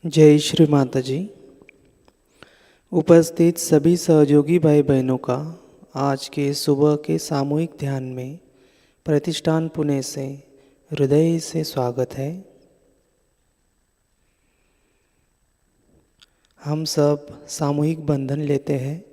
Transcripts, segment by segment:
जय श्री माताजी। उपस्थित सभी सहयोगी भाई बहनों का आज के सुबह के सामूहिक ध्यान में प्रतिष्ठान पुणे से हृदय से स्वागत है। हम सब सामूहिक बंधन लेते हैं।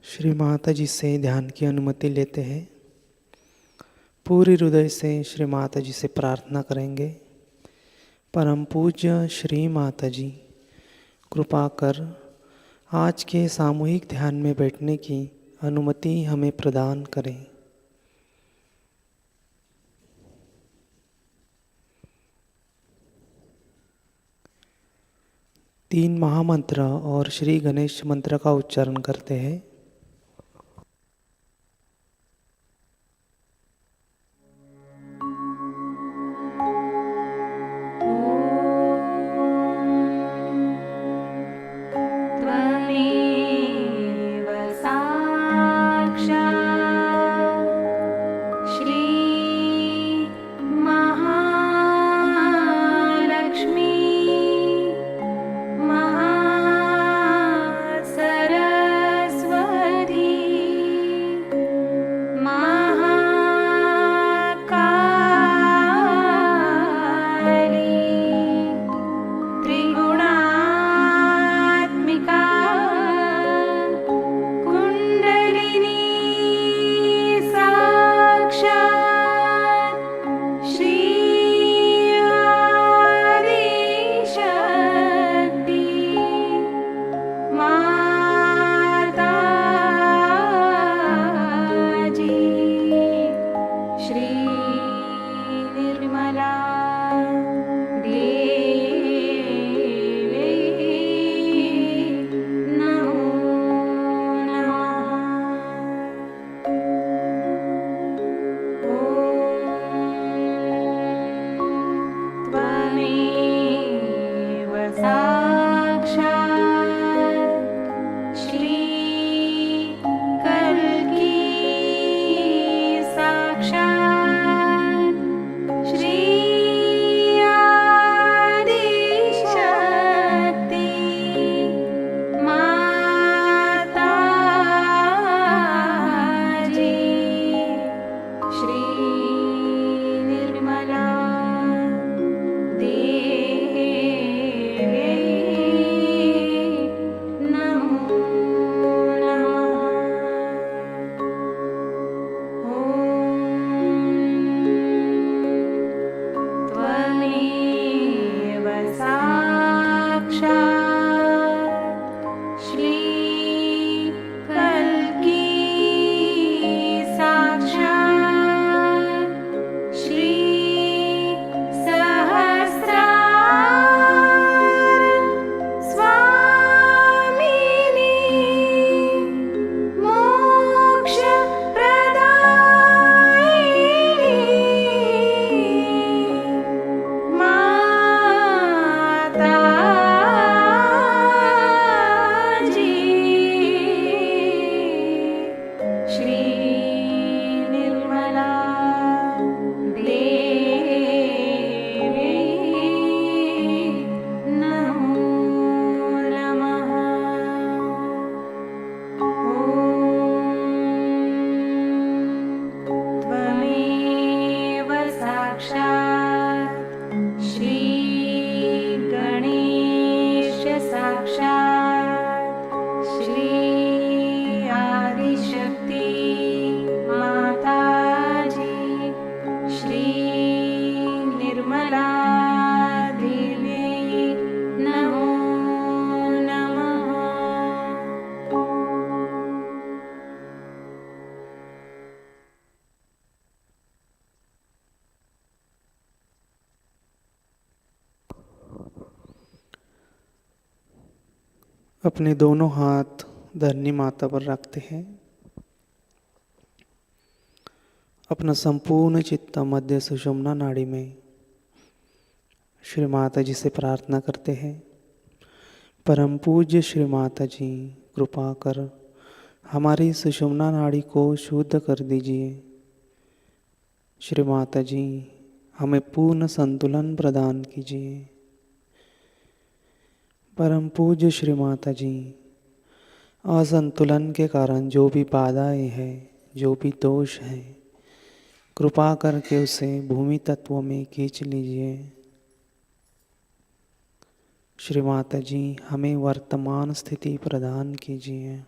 श्री माताजी से ध्यान की अनुमति लेते हैं। पूरी हृदय से श्री माताजी से प्रार्थना करेंगे। परम पूज्य श्री माताजी, कृपा कर आज के सामूहिक ध्यान में बैठने की अनुमति हमें प्रदान करें। तीन महामंत्र और श्री गणेश मंत्र का उच्चारण करते हैं। अपने दोनों हाथ धरनी माता पर रखते हैं। अपना संपूर्ण चित्त मध्य सुषुम्ना नाड़ी में श्री माता जी से प्रार्थना करते हैं। परम पूज्य श्री माता जी, कृपा कर हमारी सुषुम्ना नाड़ी को शुद्ध कर दीजिए। श्री माता जी, हमें पूर्ण संतुलन प्रदान कीजिए। परम पूज्य श्री माता जी, असंतुलन के कारण जो भी बाधाएं हैं, जो भी दोष हैं, कृपा करके उसे भूमि तत्व में खींच लीजिए। श्री माता जी, हमें वर्तमान स्थिति प्रदान कीजिए।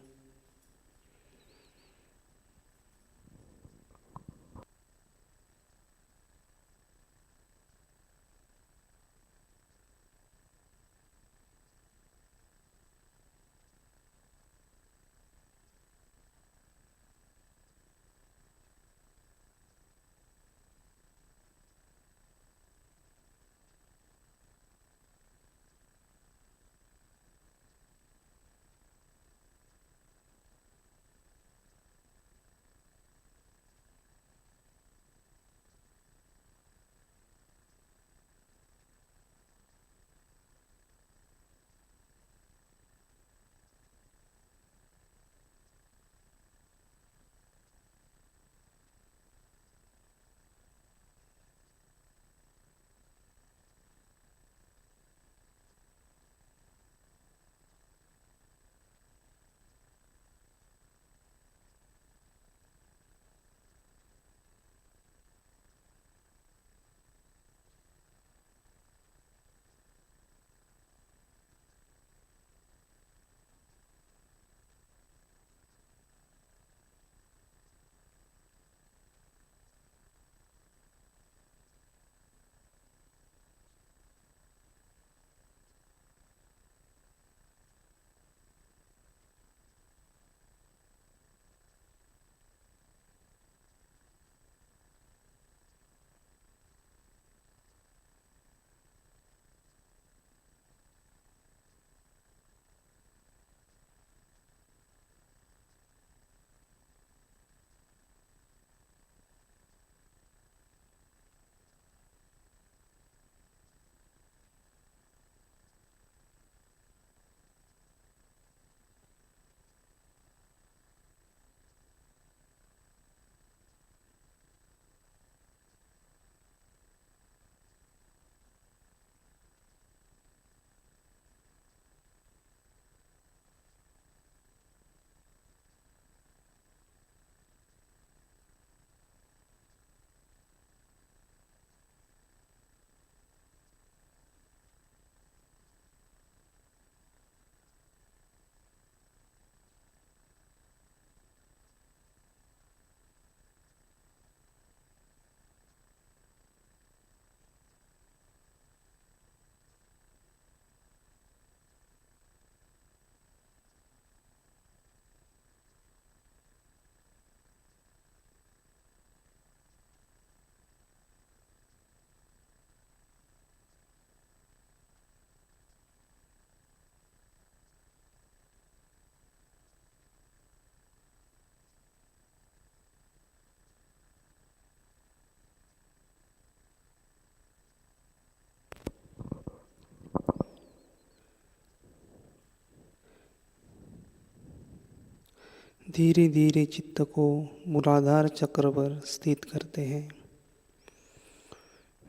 धीरे धीरे चित्त को मूलाधार चक्र पर स्थित करते हैं।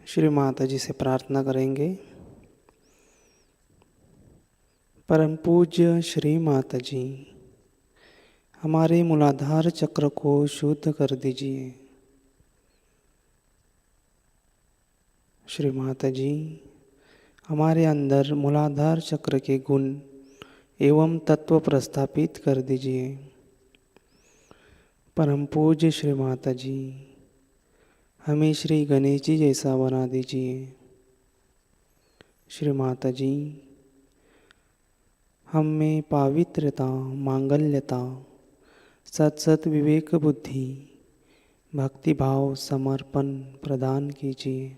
श्री माता जी से प्रार्थना करेंगे। परम पूज्य श्री माता जी, हमारे मूलाधार चक्र को शुद्ध कर दीजिए। श्री माता जी, हमारे अंदर मूलाधार चक्र के गुण एवं तत्व प्रस्थापित कर दीजिए। परम पूज्य श्री माता जी, हमें श्री गणेश जी जैसा बना दीजिए। श्री माता जी, हम में पावित्रता, मांगल्यता, सत विवेक बुद्धि, भक्ति भाव, समर्पण प्रदान कीजिए।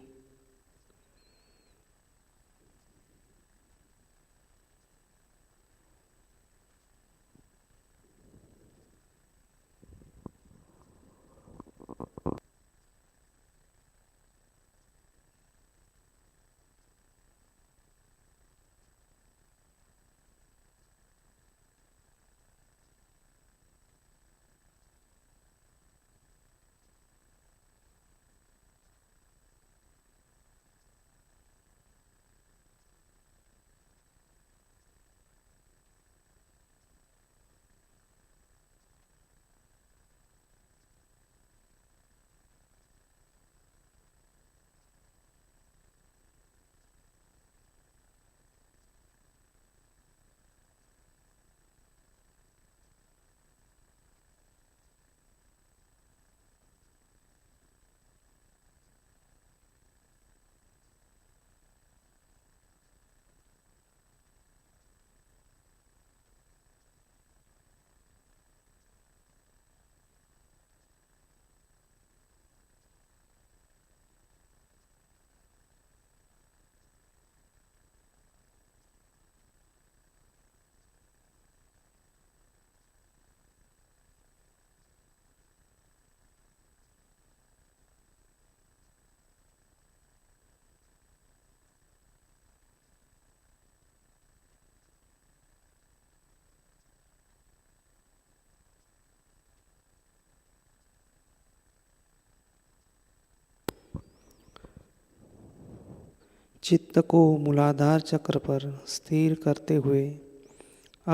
चित्त को मूलाधार चक्र पर स्थिर करते हुए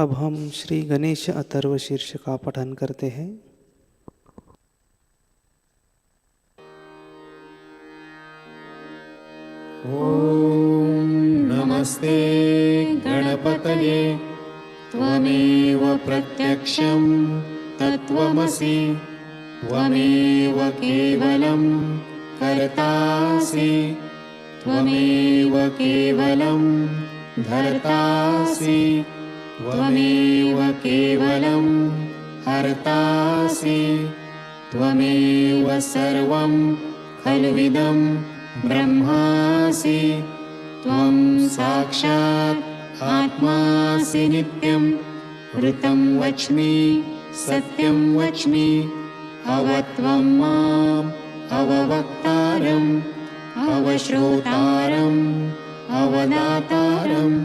अब हम श्री गणेश अथर्व शीर्ष का पठन करते हैं। ॐ नमस्ते गणपतये त्वमेव प्रत्यक्षं तत्त्वमसि त्वमेव केवलं कर्तासि त्वमेव केवलं धर्तासि त्वमेव केवलं हर्तासि त्वमेव सर्वं खल्विदं ब्रह्मासि त्वं साक्षात् आत्मासि नित्यं ऋतं वच्मि सत्यं वच्मि अवत्वं माम् अववक्तारम् अवश्रोतारम् अवदातारम्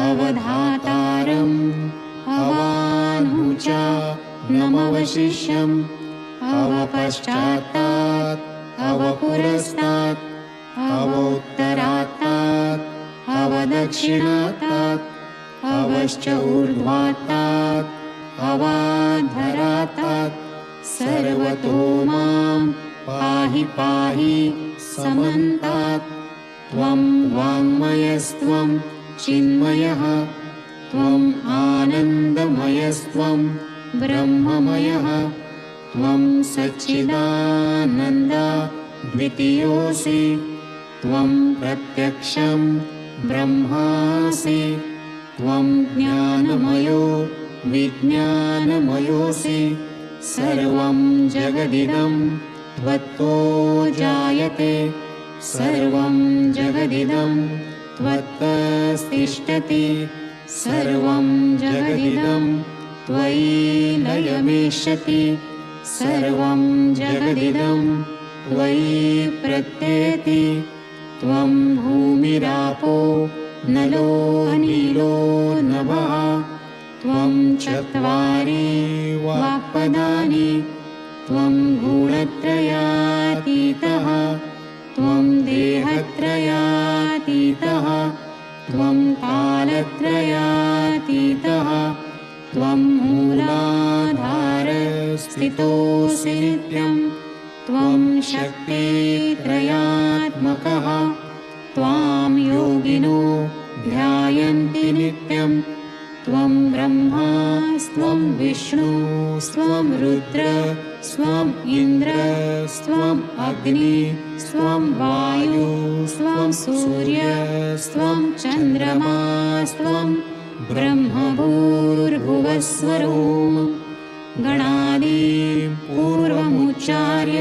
अवधातारम् अवानुचा नमवशिष्यम् अवपश्चात्तात् अवपुरस्तात् अवोत्तरात्तात् अवदक्षिणात्तात् अवश्च ऊर्ध्वात्तात् अवाधरात्तात् सर्वतो मां पाहि पाहि समन्तात् त्वं वाङ्मयस्त्वं चिन्मयः त्वम् आनन्दमयस्त्वं ब्रह्ममयः त्वं सच्चिदानन्द द्वितीयोऽसि त्वं प्रत्यक्षं ब्रह्मासि त्वं ज्ञानमयो विज्ञानमयोऽसि सर्वं जगदिदं त्वत्तो जायते सर्वं जगदिदं त्वत्तस्तिष्ठति सर्वं जगदिदं त्वयि लयमेष्यति सर्वं जगदिदं त्वयि प्रत्येति त्वं भूमिरापो नलो नीलो नभः त्वं चत्वारि वाक्पदानि त्वं गुणत्रयातीतः त्वं देहत्रयातीतः त्वं कालत्रयातीतः त्वं मूलाधारस्थितोऽसि नित्यं त्वं शक्तित्रयात्मकः त्वां योगिनो ध्यायन्ति नित्यं त्वं ब्रह्मा स्वं विष्णु स्वं रुद्र स्वं इन्द्र स्वं अग्नि स्वं वायु स्वं सूर्य स्वं चन्द्रमा स्वं ब्रह्मभूर्भुवस्वरों गणादीं पूर्वमुच्चार्य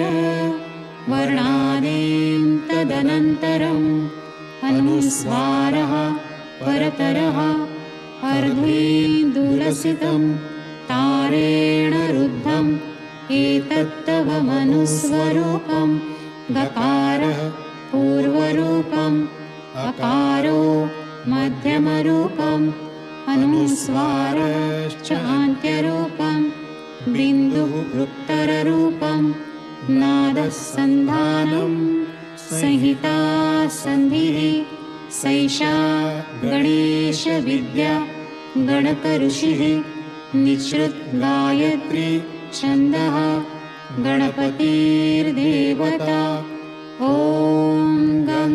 वर्णादीं तदनन्तरम् अनुस्वारः परतरः अर्धेन्दुलसितं तारेण रुद्धम् एतत्तवमनुस्वरूपं गकारः पूर्वरूपम् अकारो मध्यमरूपम् अनुस्वारश्च अन्त्यरूपं बिन्दुः उत्तररूपं नादः सन्धानं संहिता सन्धिः सैषा गणेशविद्या गणकऋषिः निःसृत गायत्री छन्दः गणपतिर्देवता ॐ गं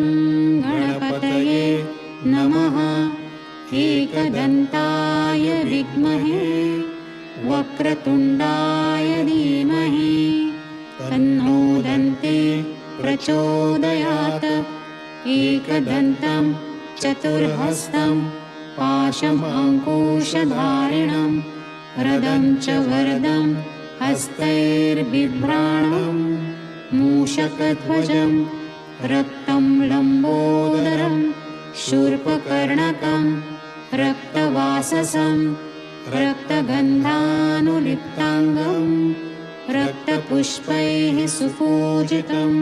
गणपतये नमः एकदन्ताय विद्महे वक्रतुण्डाय धीमहि तन्नो दन्ते प्रचोदयात् एकदन्तं चतुर्हस्तं पाशमङ्कुशधारिणं रदं च वरदं हस्तैर्बिभ्राणं मूषकध्वजं रक्तं लम्बोदरं शूर्पकर्णकं रक्तवाससं रक्तगन्धानुलिप्ताङ्गं रक्तपुष्पैः सुपूजितं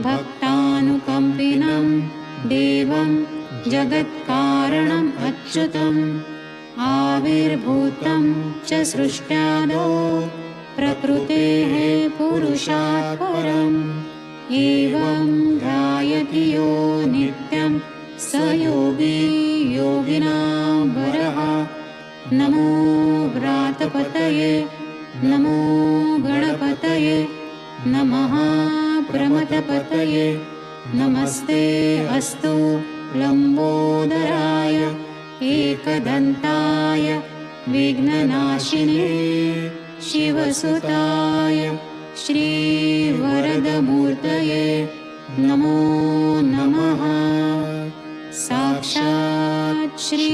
भक्तानुकम्पिनं देवं जगत्कारणम् अच्युतम् आविर्भूतं च सृष्ट्यादौ प्रकृतेः पुरुषात् परम् एवं ध्यायति यो नित्यं स योगी योगिनां वरः। नमो व्रातपतये नमो गणपतये नमः प्रमथपतये नमस्ते अस्तु लम्बोदराय एकदन्ताय विघ्ननाशिने शिवसुताय श्रीवरदमूर्तये नमो नमः। साक्षात् श्री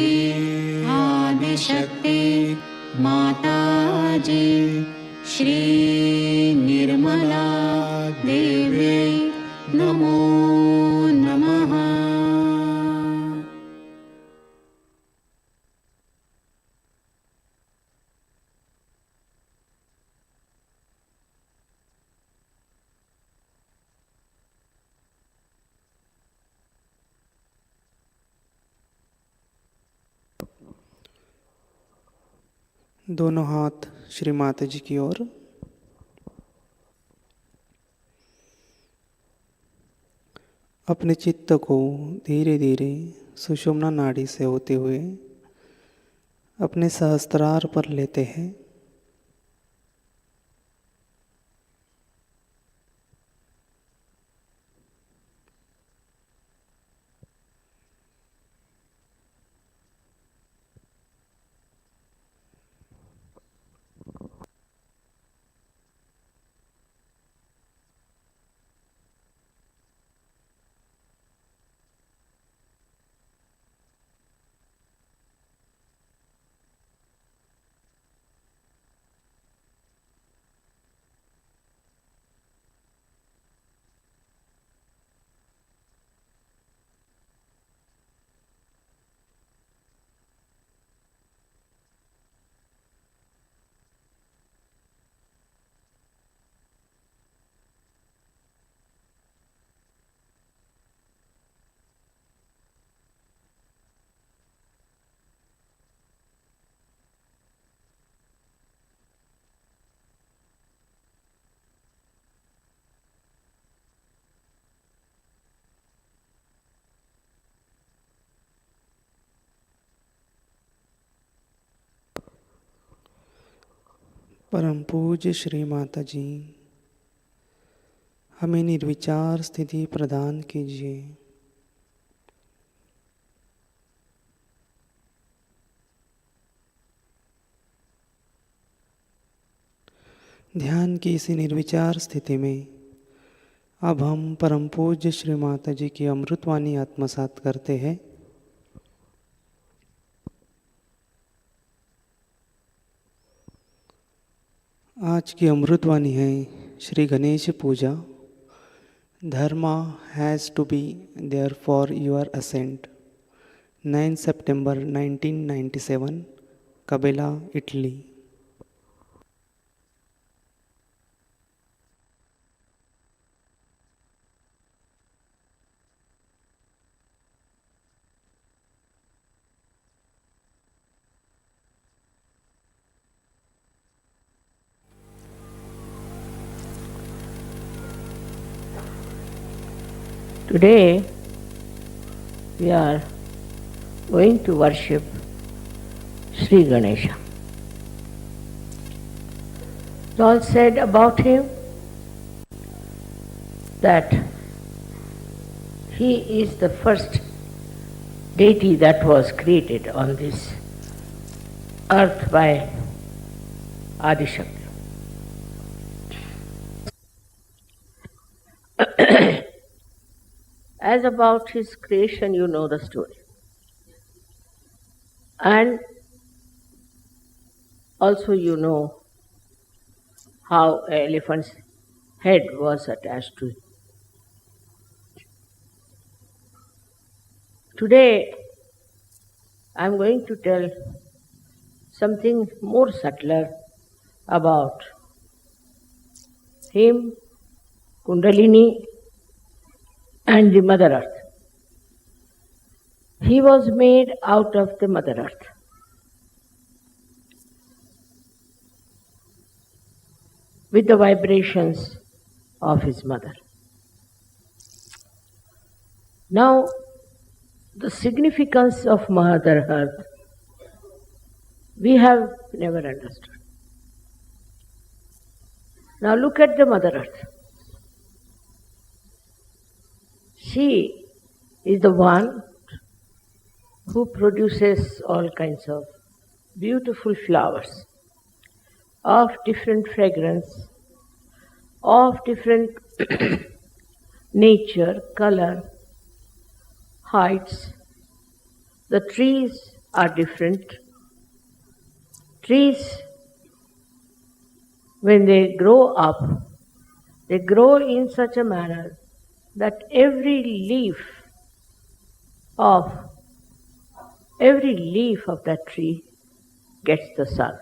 आदिशक्ति माताजी श्री निर्मला देव्यै नमो नमः। दोनों हाथ श्री माता जी की ओर। अपने चित्त को धीरे धीरे सुषुम्ना नाड़ी से होते हुए अपने सहस्त्रार पर लेते हैं। परम पूज्य श्री माता जी, हमें निर्विचार स्थिति प्रदान कीजिए। ध्यान की इसी निर्विचार स्थिति में अब हम परम पूज्य श्री माता जी की अमृतवाणी आत्मसात करते हैं। आज की अमृतवाणी है Shri Ganesh puja. Dharma has to be there for your ascent. 9 सितंबर 1997, Cabella, Italy. Today we are going to worship Shri Ganesha. It's all said about him that he is the first deity that was created on this earth by Adishakti. As about his creation, you know the story. And also you know how an elephant's head was attached to it. Today, I am going to tell something more subtler about him, Kundalini, and the Mother Earth. He was made out of the Mother Earth. With the vibrations of his mother. Now, the significance of Mother Earth we have never understood. Now look at the Mother Earth. She is the one who produces all kinds of beautiful flowers of different fragrance, of different nature, color, heights. The trees are different. Trees, when they grow up, they grow in such a manner that every leaf of that tree gets the sun.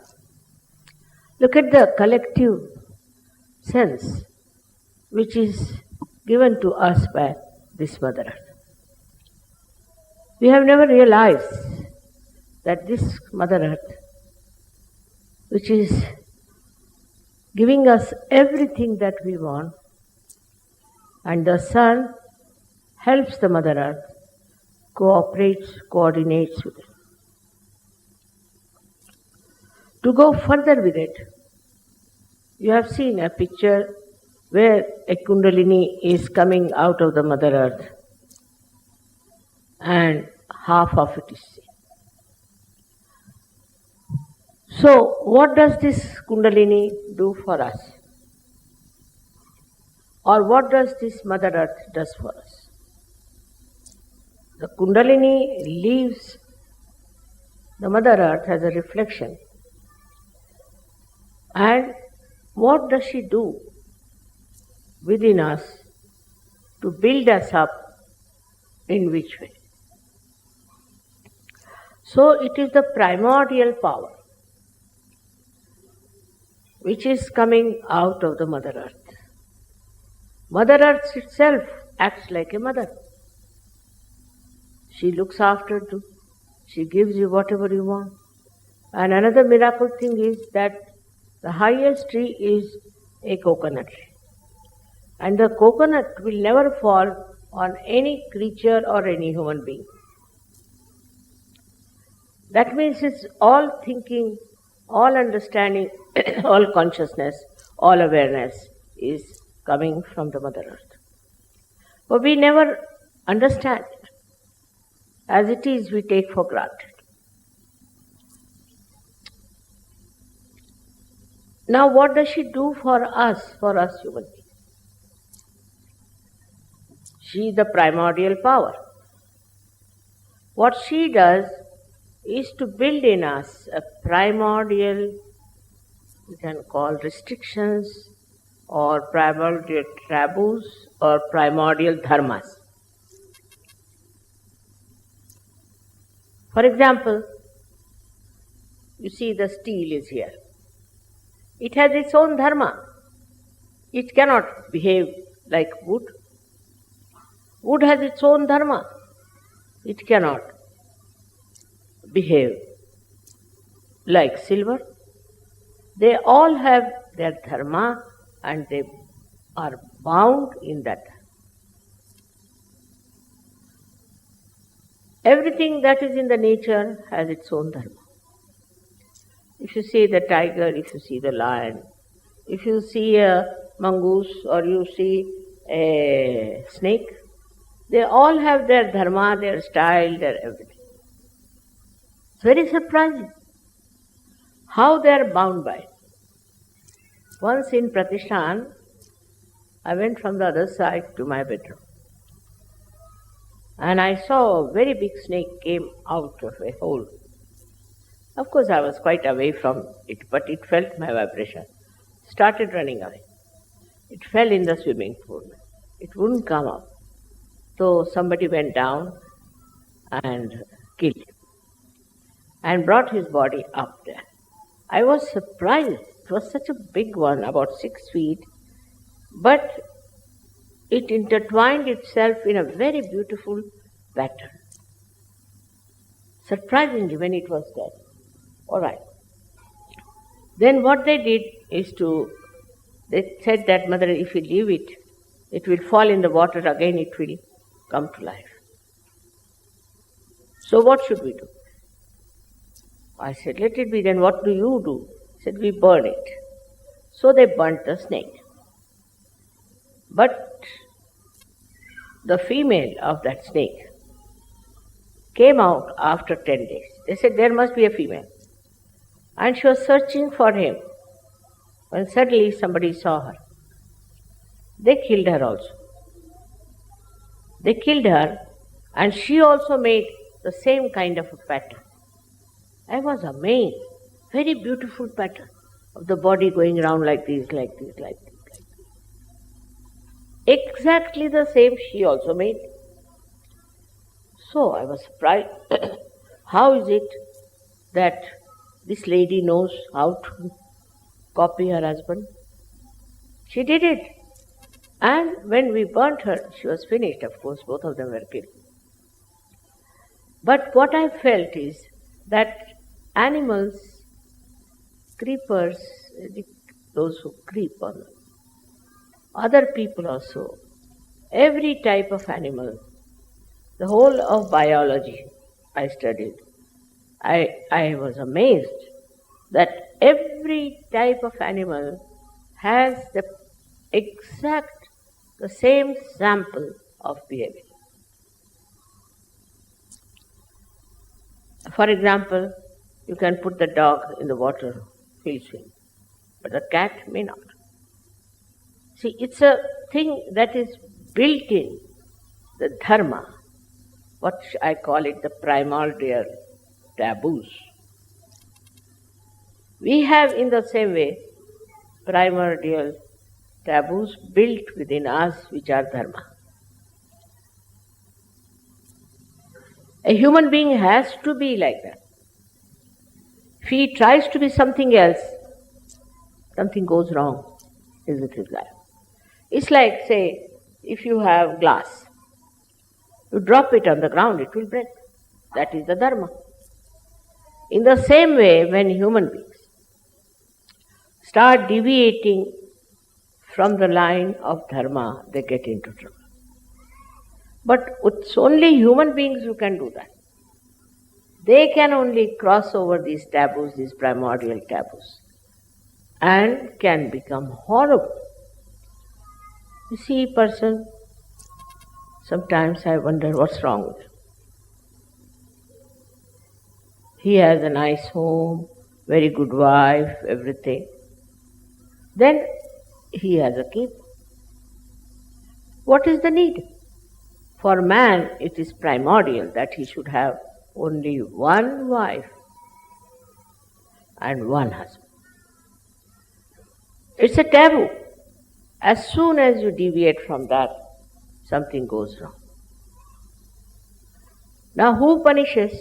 Look at the collective sense which is given to us by this Mother Earth. We have never realized that this Mother Earth, which is giving us everything that we want, and the sun helps the Mother Earth, cooperates, coordinates with it. To go further with it, you have seen a picture where a Kundalini is coming out of the Mother Earth and half of it is seen. So, what does this Kundalini do for us? Or what does this Mother Earth does for us? The Kundalini leaves the Mother Earth as a reflection. And what does she do within us to build us up? In which way? So it is the primordial power which is coming out of the Mother Earth. Mother Earth itself acts like a mother. She looks after you. She gives you whatever you want. And another miracle thing is that the highest tree is a coconut tree. And the coconut will never fall on any creature or any human being. That means it's all thinking, all understanding, all consciousness, all awareness is coming from the Mother Earth. But we never understand. As it is, we take for granted. Now what does she do for us human beings? She is the primordial power. What she does is to build in us a primordial, we can call restrictions, or primordial taboos, or primordial dharmas. For example, you see the steel is here. It has its own dharma. It cannot behave like wood. Wood has its own dharma. It cannot behave like silver. They all have their dharma and they are bound in that. Everything that is in the nature has its own dharma. If you see the tiger, if you see the lion, if you see a mongoose or you see a snake, they all have their dharma, their style, their everything. It's very surprising how they are bound by it. Once in Pratishthan, I went from the other side to my bedroom. And I saw a very big snake came out of a hole. Of course, I was quite away from it, but it felt my vibration. Started running away. It fell in the swimming pool. It wouldn't come up. So somebody went down and killed him and brought his body up there. I was surprised. It was such a big one, about 6 feet, but it intertwined itself in a very beautiful pattern. Surprisingly, when it was dead. All right. Then what they did is they said that, Mother, if you leave it, it will fall in the water again, it will come to life. So what should we do? I said, let it be. Then what do you do? He said, we burn it. So they burnt the snake. But the female of that snake came out after 10 days. They said, there must be a female. And she was searching for him when suddenly somebody saw her. They killed her also. They killed her, and she also made the same kind of a pattern. I was amazed. Very beautiful pattern of the body going around like this, like this, like this, like this. Exactly the same she also made. So I was surprised. How is it that this lady knows how to copy her husband? She did it. And when we burnt her, she was finished, of course, both of them were killed. But what I felt is that animals, creepers, those who creep on other people also, every type of animal, the whole of biology I studied, I was amazed that every type of animal has the same sample of behavior. For example, you can put the dog in the water, he'll swim, but the cat may not. See, it's a thing that is built in the Dharma, what I call it the primordial taboos. We have in the same way primordial taboos built within us, which are Dharma. A human being has to be like that. If he tries to be something else, something goes wrong with his life. It's like, say, if you have glass, you drop it on the ground, it will break. That is the Dharma. In the same way, when human beings start deviating from the line of Dharma, they get into trouble. But it's only human beings who can do that. They can only cross over these taboos, these primordial taboos, and can become horrible. You see a person, sometimes I wonder what's wrong with him. He has a nice home, very good wife, everything. Then he has a keep. What is the need? For man, it is primordial that he should have only one wife and one husband. It's a taboo. As soon as you deviate from that, something goes wrong. Now, who punishes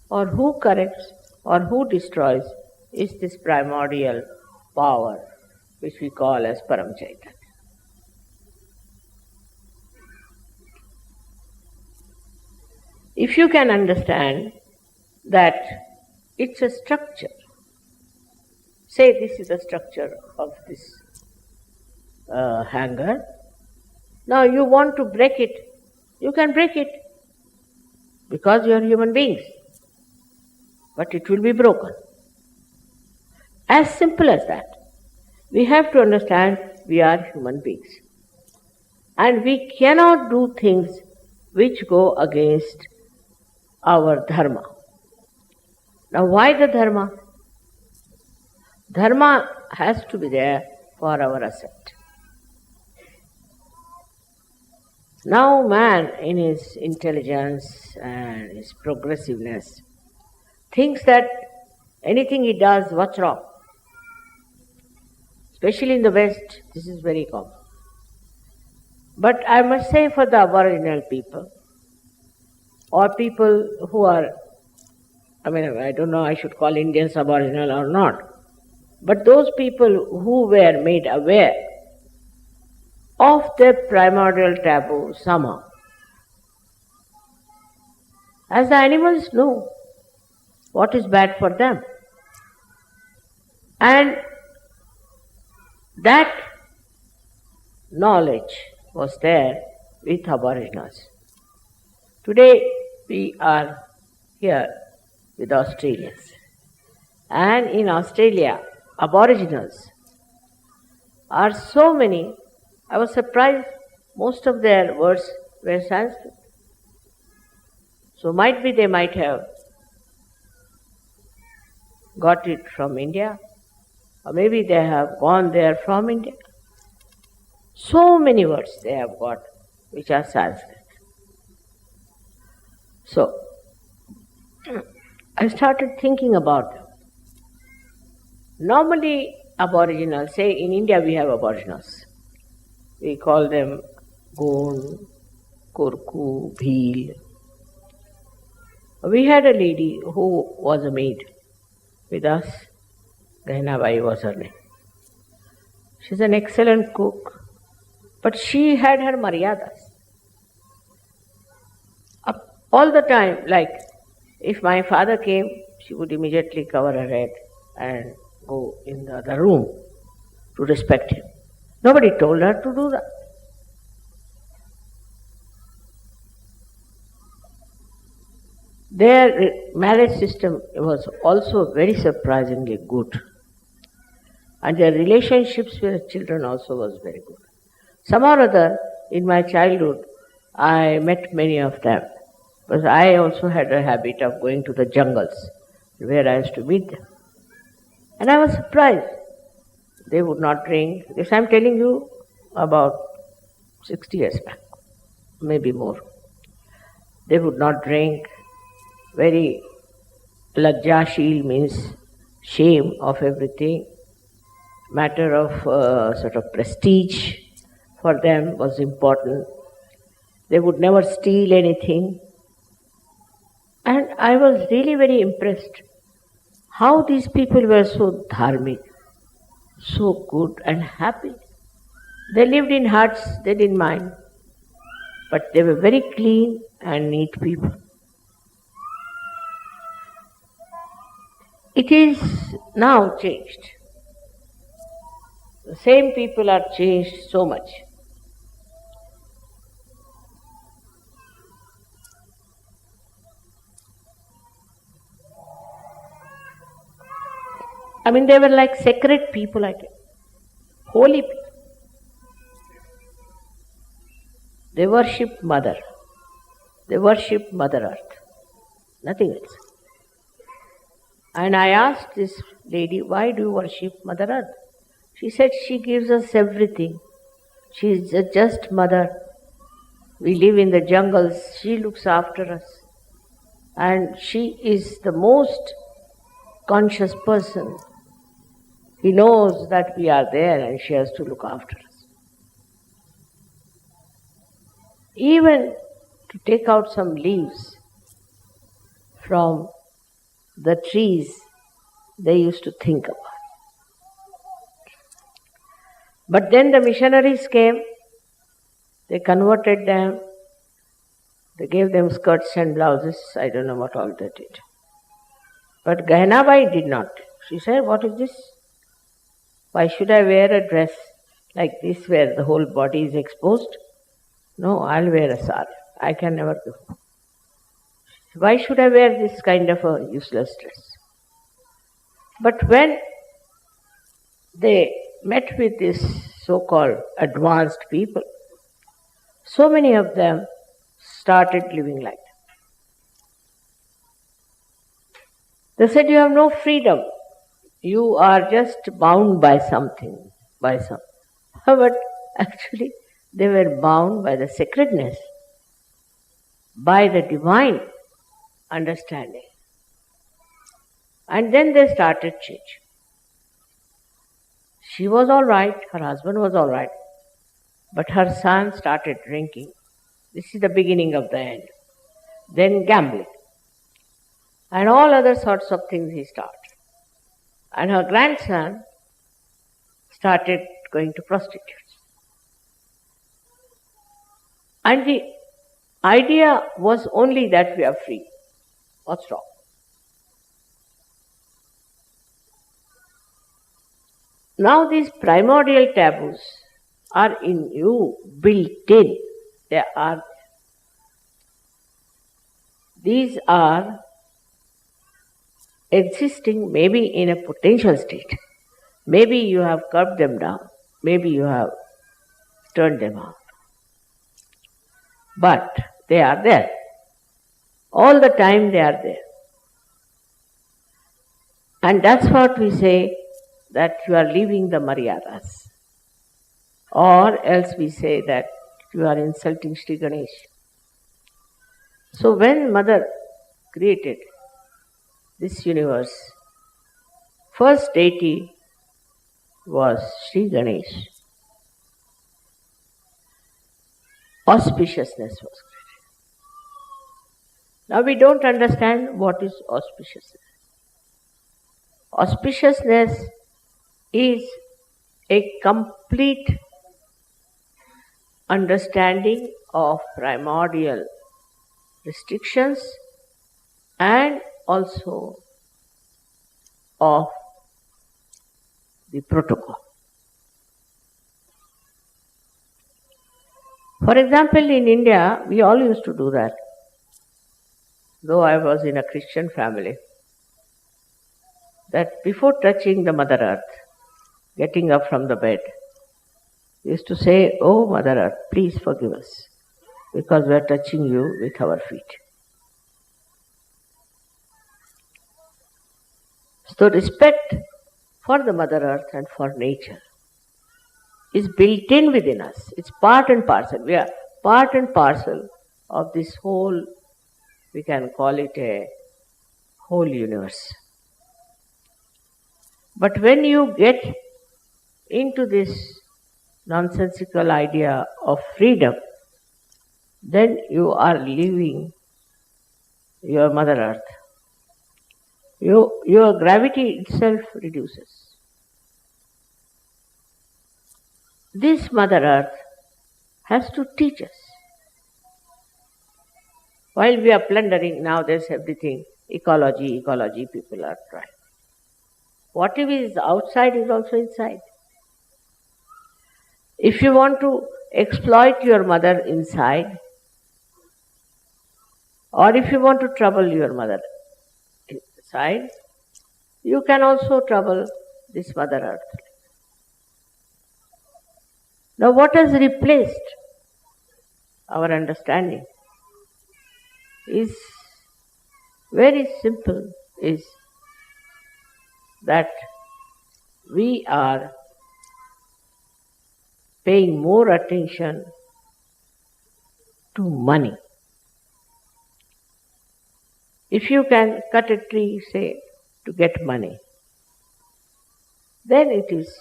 or who corrects or who destroys is this primordial power, which we call as Param Chaitanya. If you can understand that it's a structure, say this is the structure of this hanger. Now you want to break it, you can break it because you are human beings, but it will be broken. As simple as that. We have to understand we are human beings and we cannot do things which go against our Dharma. Now why the Dharma? Dharma has to be there for our ascent. Now man, in his intelligence and his progressiveness, thinks that anything he does, what's wrong? Especially in the West, this is very common. But I must say for the Aboriginal people, or people who are, I don't know I should call Indians Aboriginal or not, but those people who were made aware of their primordial taboo somehow. As the animals know what is bad for them. And that knowledge was there with Aboriginals. Today we are here with Australians. And in Australia, Aboriginals are so many, I was surprised most of their words were Sanskrit. So might be they might have got it from India, or maybe they have gone there from India. So many words they have got which are Sanskrit. So I started thinking about them. Normally Aboriginals, say in India we have Aboriginals. We call them Goon, Kurku, Bheel. We had a lady who was a maid with us. Ganesh was her name. She's an excellent cook, but she had her maryadas. All the time, like if my father came, she would immediately cover her head and go in the other room to respect him. Nobody told her to do that. Their marriage system was also very surprisingly good. And their relationships with children also was very good. Somehow or other, in my childhood, I met many of them. Because I also had a habit of going to the jungles where I used to meet them. And I was surprised. They would not drink. This I'm telling you about 60 years back, maybe more. They would not drink. Very lajjashil means shame of everything. Matter of sort of prestige for them was important. They would never steal anything. And I was really very impressed how these people were so dharmic, so good and happy. They lived in huts, they didn't mind, but they were very clean and neat people. It is now changed. The same people are changed so much. I mean, they were like sacred people, I think. Holy people. They worshipped Mother. They worshipped Mother Earth. Nothing else. And I asked this lady, why do you worship Mother Earth? She said, she gives us everything. She is a just mother. We live in the jungles. She looks after us. And she is the most conscious person. He knows that we are there and she has to look after us. Even to take out some leaves from the trees, they used to think about. But then the missionaries came, they converted them, they gave them skirts and blouses, I don't know what all they did. But Ganesh did not. She said, what is this? Why should I wear a dress like this where the whole body is exposed? No, I'll wear a sari. I can never do. Why should I wear this kind of a useless dress? But when they met with this so-called advanced people, so many of them started living like that. They said, you have no freedom. You are just bound by something, But actually, they were bound by the sacredness, by the divine understanding. And then they started change. She was all right, her husband was all right, but her son started drinking. This is the beginning of the end. Then gambling. And all other sorts of things he started. And her grandson started going to prostitutes. And the idea was only that we are free. What's wrong? Now these primordial taboos are in you, built in. They are. These are existing maybe in a potential state. Maybe you have curbed them down. Maybe you have turned them off. But they are there. All the time they are there. And that's what we say, that you are leaving the maryadas. Or else we say that you are insulting Shri Ganesha. So when Mother created this universe, first deity was Shri Ganesha. Auspiciousness was created. Now we don't understand what is auspiciousness. Auspiciousness is a complete understanding of primordial restrictions and also of the protocol. For example, in India, we all used to do that. Though I was in a Christian family, that before touching the Mother Earth, getting up from the bed, we used to say, "Oh Mother Earth, please forgive us, because we are touching you with our feet." So respect for the Mother Earth and for nature is built in within us. It's part and parcel. We are part and parcel of this whole, we can call it a whole universe. But when you get into this nonsensical idea of freedom, then you are leaving your Mother Earth. Your gravity itself reduces. This Mother Earth has to teach us. While we are plundering, now there's everything, ecology, people are trying. Whatever is outside is also inside. If you want to exploit your mother inside, or if you want to trouble your mother inside, you can also trouble this Mother Earth. Now what has replaced our understanding is very simple, is that we are paying more attention to money. If you can cut a tree, say, to get money, then it is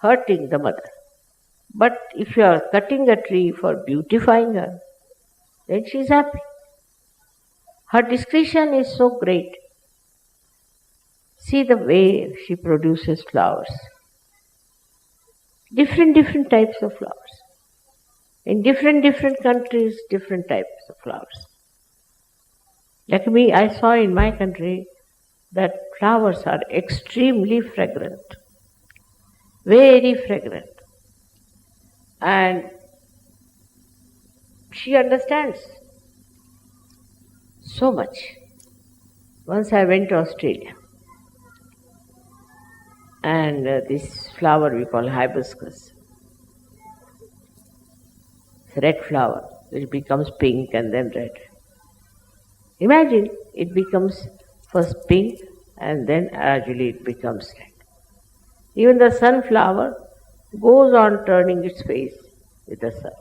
hurting the mother. But if you are cutting a tree for beautifying her, then she is happy. Her discretion is so great. See the way she produces flowers. Different types of flowers. In different countries, different types of flowers. Like me, I saw in my country that flowers are extremely fragrant. Very fragrant. And she understands so much. Once I went to Australia, and this flower we call hibiscus. It's a red flower, which becomes pink and then red. Imagine, it becomes first pink and then gradually it becomes red. Even the sunflower goes on turning its face with the sun.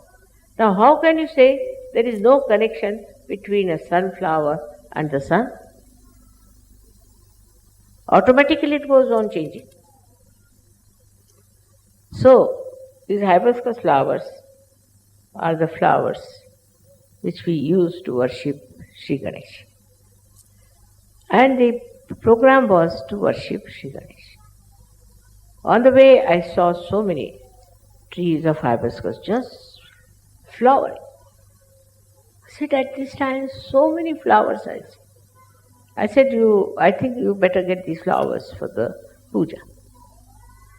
Now how can you say there is no connection between a sunflower and the sun? Automatically it goes on changing. So, these hibiscus flowers are the flowers which we use to worship Shri Ganesha. And the program was to worship Shri Ganesha. On the way, I saw so many trees of hibiscus just flowering. I said, at this time, so many flowers I see. I said, I think you better get these flowers for the puja.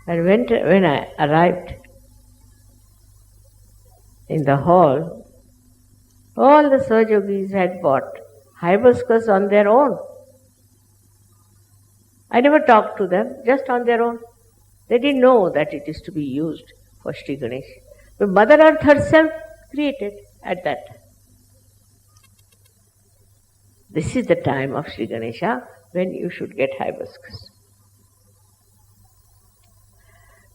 And when I arrived in the hall, all the Sahajayogis had bought hibiscus on their own. I never talked to them, just on their own. They didn't know that it is to be used for Shri Ganesha. But Mother Earth herself created at that time. This is the time of Shri Ganesha when you should get hibiscus.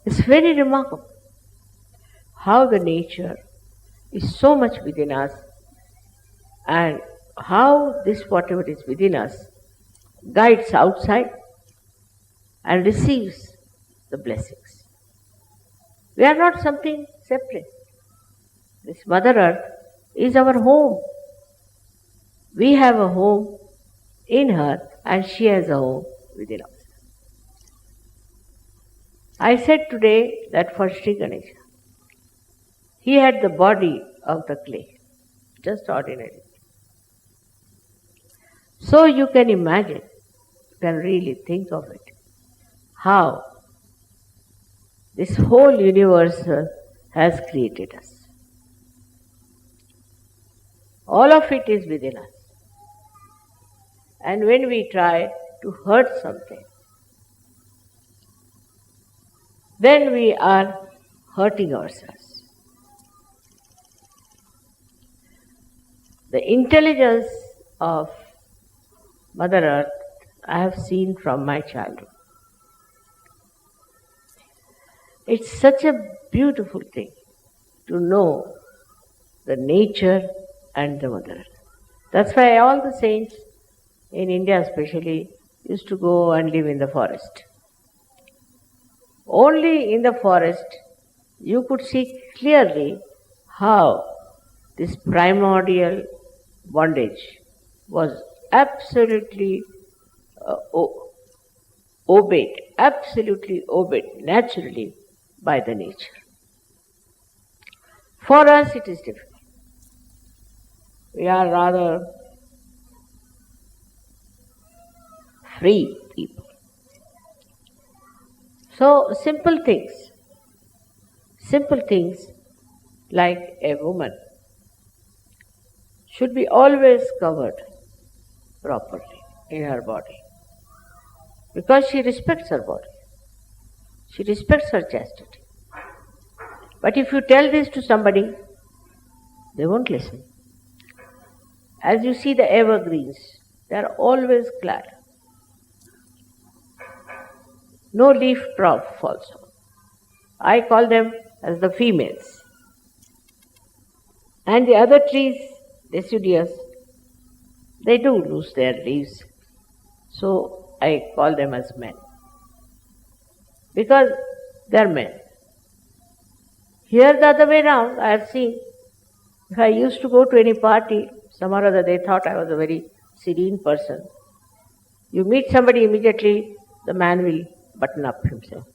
It's very remarkable how the nature is so much within us, and how this whatever is within us guides outside and receives the blessings. We are not something separate. This Mother Earth is our home. We have a home in her and she has a home within us. I said today that for Shri Ganesha, he had the body of the clay, just ordinary. So you can imagine, you can really think of it, how this whole universe has created us. All of it is within us. And when we try to hurt something, then we are hurting ourselves. The intelligence of Mother Earth I have seen from my childhood. It's such a beautiful thing to know the nature and the Mother Earth. That's why all the saints in India especially used to go and live in the forest. Only in the forest you could see clearly how this primordial bondage was absolutely obeyed naturally by the nature. For us it is difficult. We are rather free people. So simple things like a woman should be always covered properly in her body, because she respects her body. She respects her chastity. But if you tell this to somebody, they won't listen. As you see the evergreens, they are always glad. No leaf drop falls on. I call them as the females. And the other trees, deciduous, they do lose their leaves. So I call them as men. Because they are men. Here the other way round, I have seen, if I used to go to any party, some or other they thought I was a very serene person. You meet somebody immediately, the man will button up himself.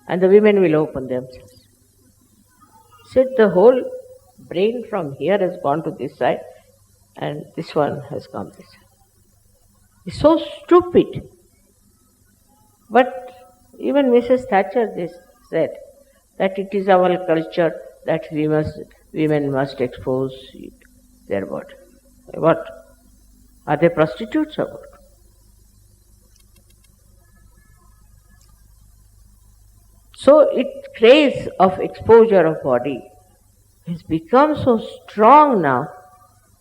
And the women will open themselves. So the whole brain from here has gone to this side and this one has come this side. It's so stupid. But even Mrs. Thatcher said that it is our culture that women must expose their body. What? Are they prostitutes or what? So its craze of exposure of body has become so strong now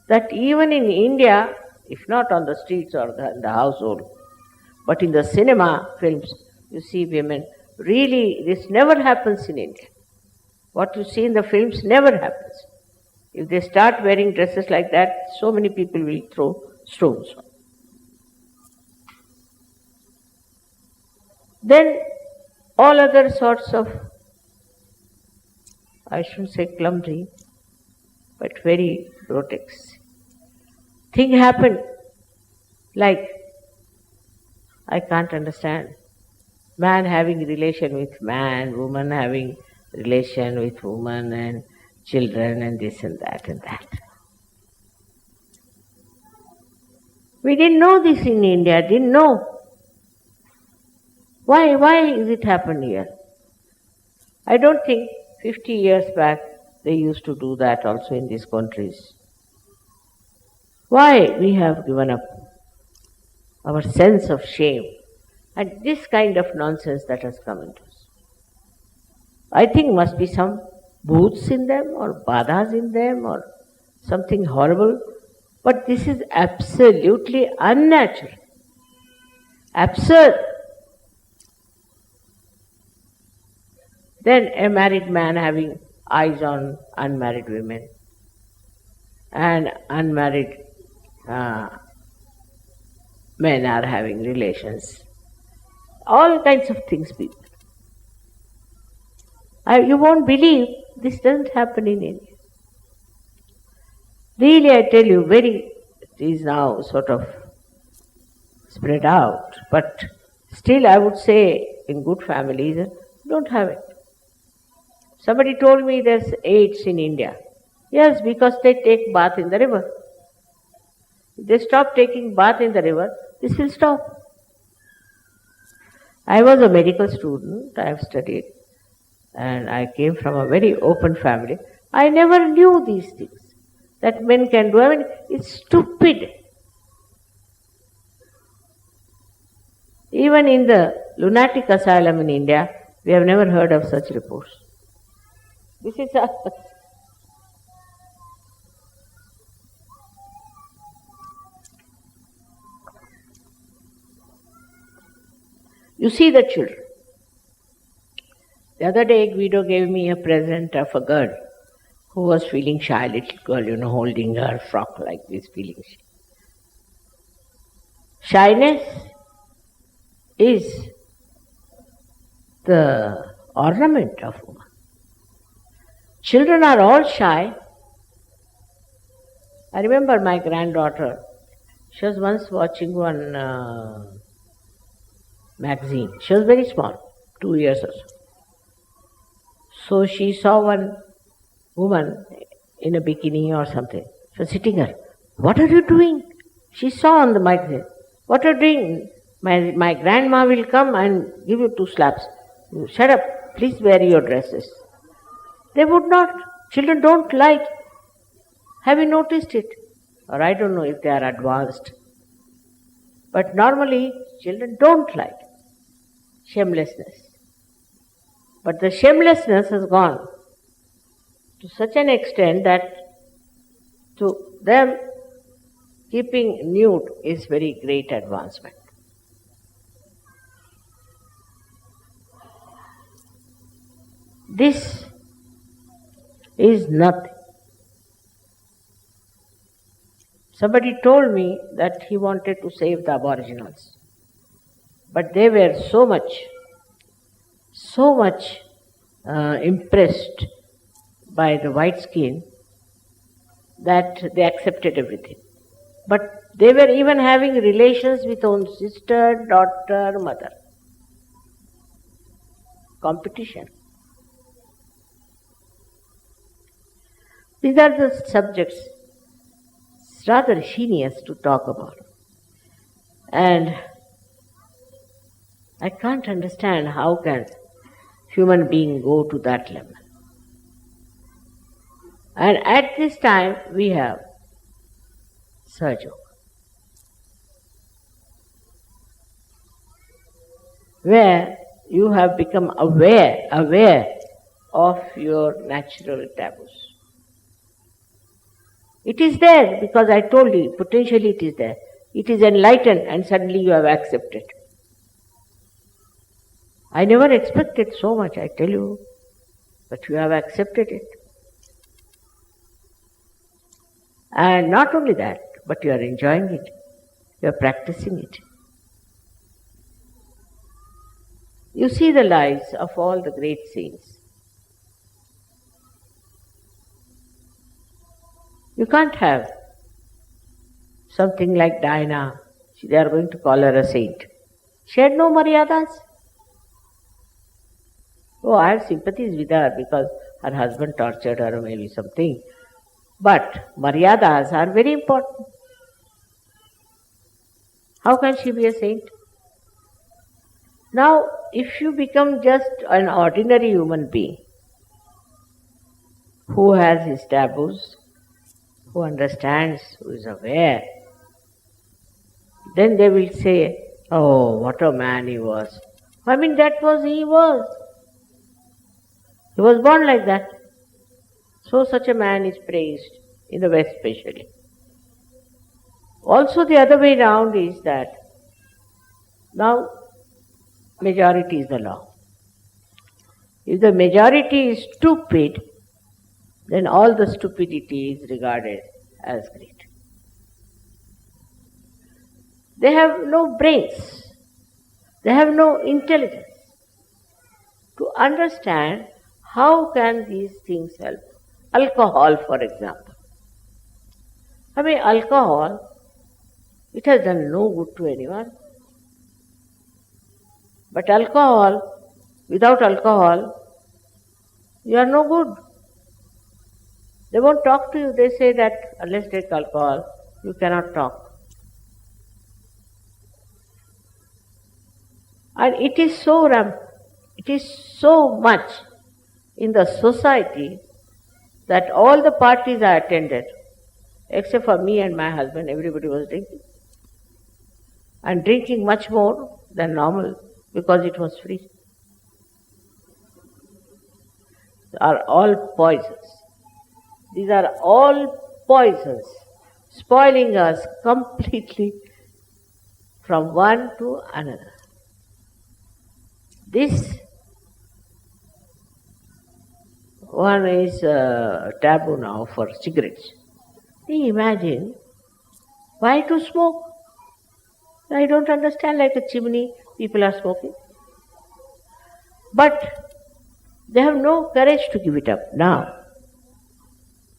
that even in India, if not on the streets or in the household, but in the cinema films, you see women. Really, this never happens in India. What you see in the films never happens. If they start wearing dresses like that, so many people will throw stones. Then all other sorts of, I shouldn't say clumsy, but very grotesque thing happened. Like, I can't understand. Man having relation with man, woman having relation with woman, and children, and this and that and that. We didn't know this in India, didn't know. Why is it happened here? I don't think 50 years back they used to do that also in these countries. Why we have given up our sense of shame And this kind of nonsense that has come into us. I think must be some bhoots in them or badhas in them or something horrible. But this is absolutely unnatural, absurd. Then a married man having eyes on unmarried women and unmarried men are having relations. All kinds of things people. You won't believe this doesn't happen in India. Really, I tell you, it is now sort of spread out, but still I would say in good families, don't have it. Somebody told me there's AIDS in India. Yes, because they take bath in the river. If they stop taking bath in the river, this will stop. I was a medical student, I have studied, and I came from a very open family. I never knew these things that men can do. I mean, it's stupid. Even in the lunatic asylum in India, we have never heard of such reports. This is You see the children. The other day, Guido gave me a present of a girl who was feeling shy, little girl, holding her frock like this, feeling shy. Shyness is the ornament of woman. Children are all shy. I remember my granddaughter, she was once watching one magazine. She was very small, 2 years or so. So she saw one woman in a bikini or something. She was sitting there. What are you doing? She saw on the magazine. What are you doing? My grandma will come and give you 2 slaps. Shut up. Please wear your dresses. They would not. Children don't like. Have you noticed it? Or I don't know if they are advanced. But normally, children don't like shamelessness. But the shamelessness has gone to such an extent that to them, keeping nude is very great advancement. This is nothing. Somebody told me that he wanted to save the aboriginals. But they were so much impressed by the white skin that they accepted everything. But they were even having relations with own sister, daughter, mother. Competition. These are the subjects. It's rather heinous to talk about. And I can't understand how can human being go to that level. And at this time we have Sahajayoga, where you have become aware of your natural taboos. It is there because I told you, potentially it is there. It is enlightened and suddenly you have accepted. I never expected so much, I tell you, but you have accepted it. And not only that, but you are enjoying it, you are practicing it. You see the lives of all the great saints. You can't have something like Diana, they are going to call her a saint. She had no maryadas. Oh, I have sympathies with her because her husband tortured her or maybe something. But maryadas are very important. How can she be a saint? Now, if you become just an ordinary human being who has his taboos, who understands, who is aware, then they will say, Oh, what a man he was. I mean, that was he was. He was born like that. So such a man is praised, in the West especially. Also the other way round is that now majority is the law. If the majority is stupid, then all the stupidity is regarded as great. They have no brains. They have no intelligence to understand how can these things help. Alcohol, for example. I mean, alcohol, it has done no good to anyone. But alcohol, without alcohol, you are no good. They won't talk to you. They say that unless you take alcohol, you cannot talk. And it is so it is so much in the society that all the parties I attended, except for me and my husband, everybody was drinking. And drinking much more than normal because it was free. Are all poisons. These are all poisons, spoiling us completely from one to another. This one is taboo now for cigarettes. Imagine, why to smoke? I don't understand, like a chimney, people are smoking. But they have no courage to give it up now.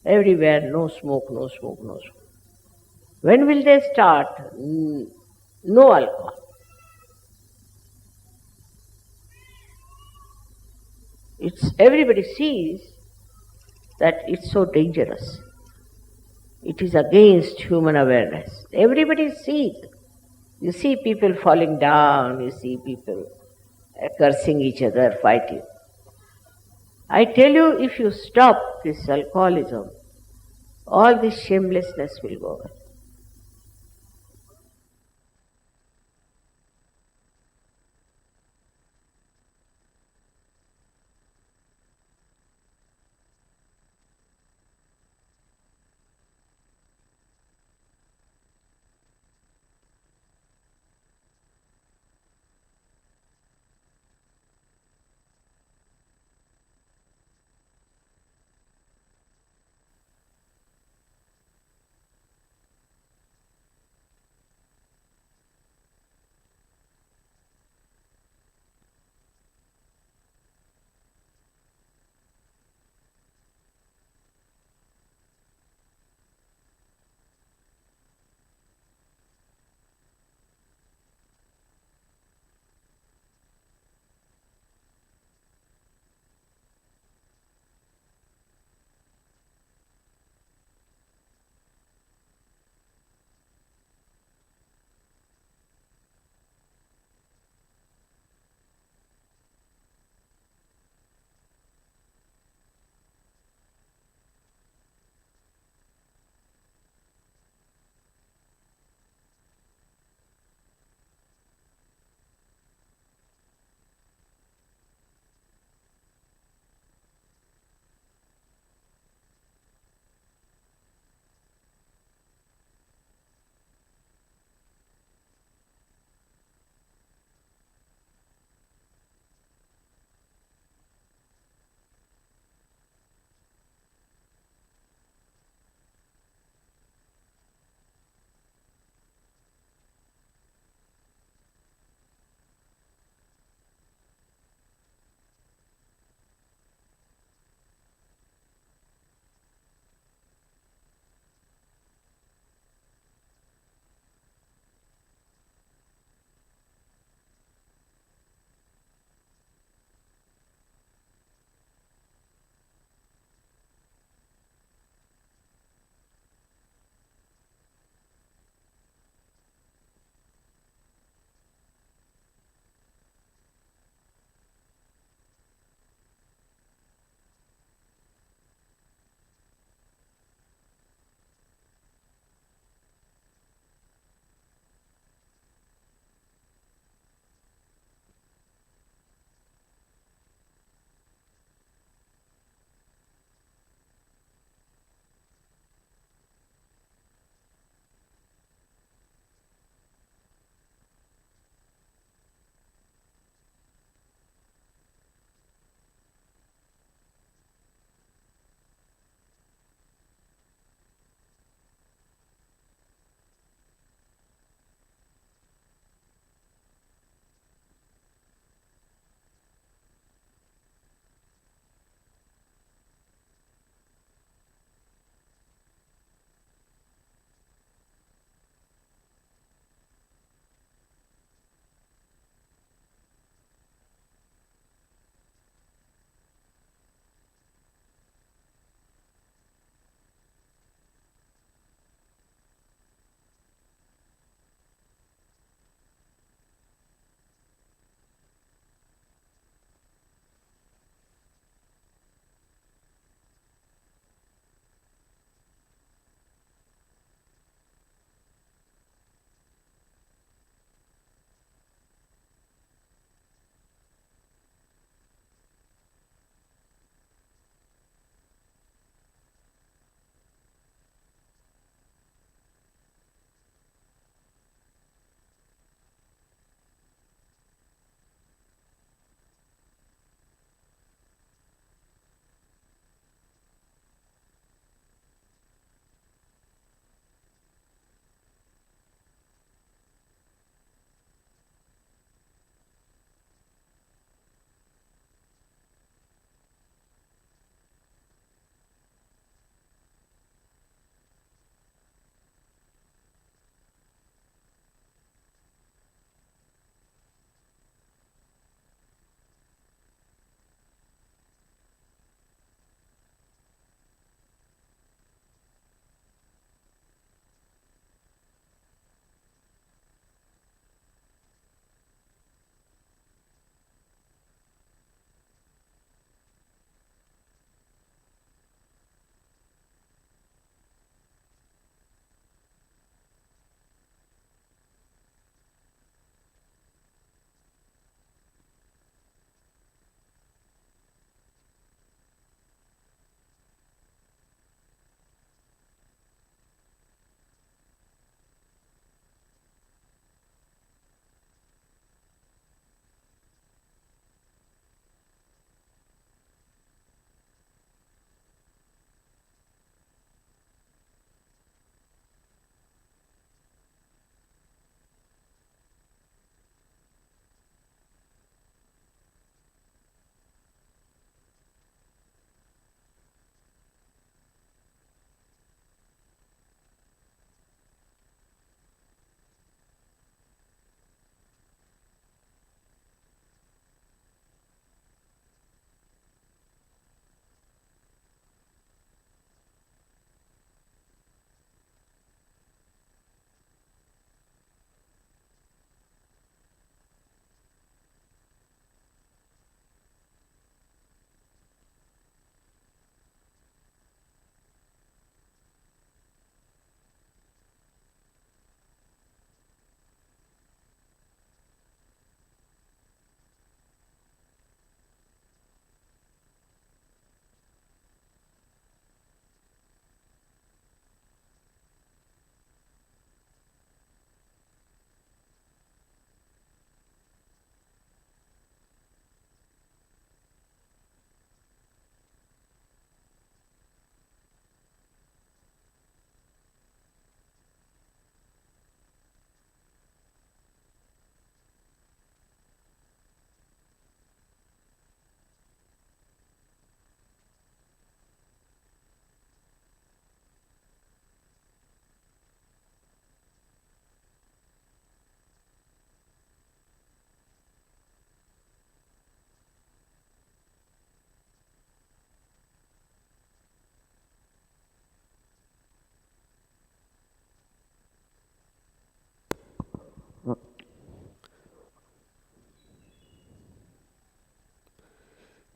Everywhere, no smoke, no smoke, no smoke. When will they start? No alcohol. Everybody sees that it's so dangerous. It is against human awareness. Everybody sees. You see people falling down, you see people cursing each other, fighting. I tell you, if you stop this alcoholism, all this shamelessness will go away.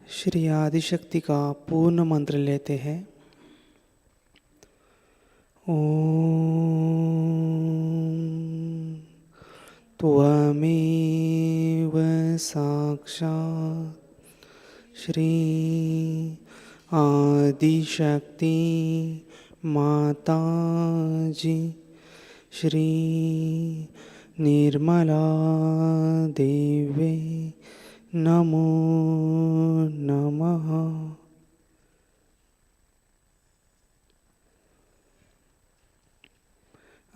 Shri Adishakti का पूर्ण मंत्र लेते हैं। ओम त्वमेव साक्षात् श्री आदिशक्ति माताजी श्री निर्मला देवी नमो नमः।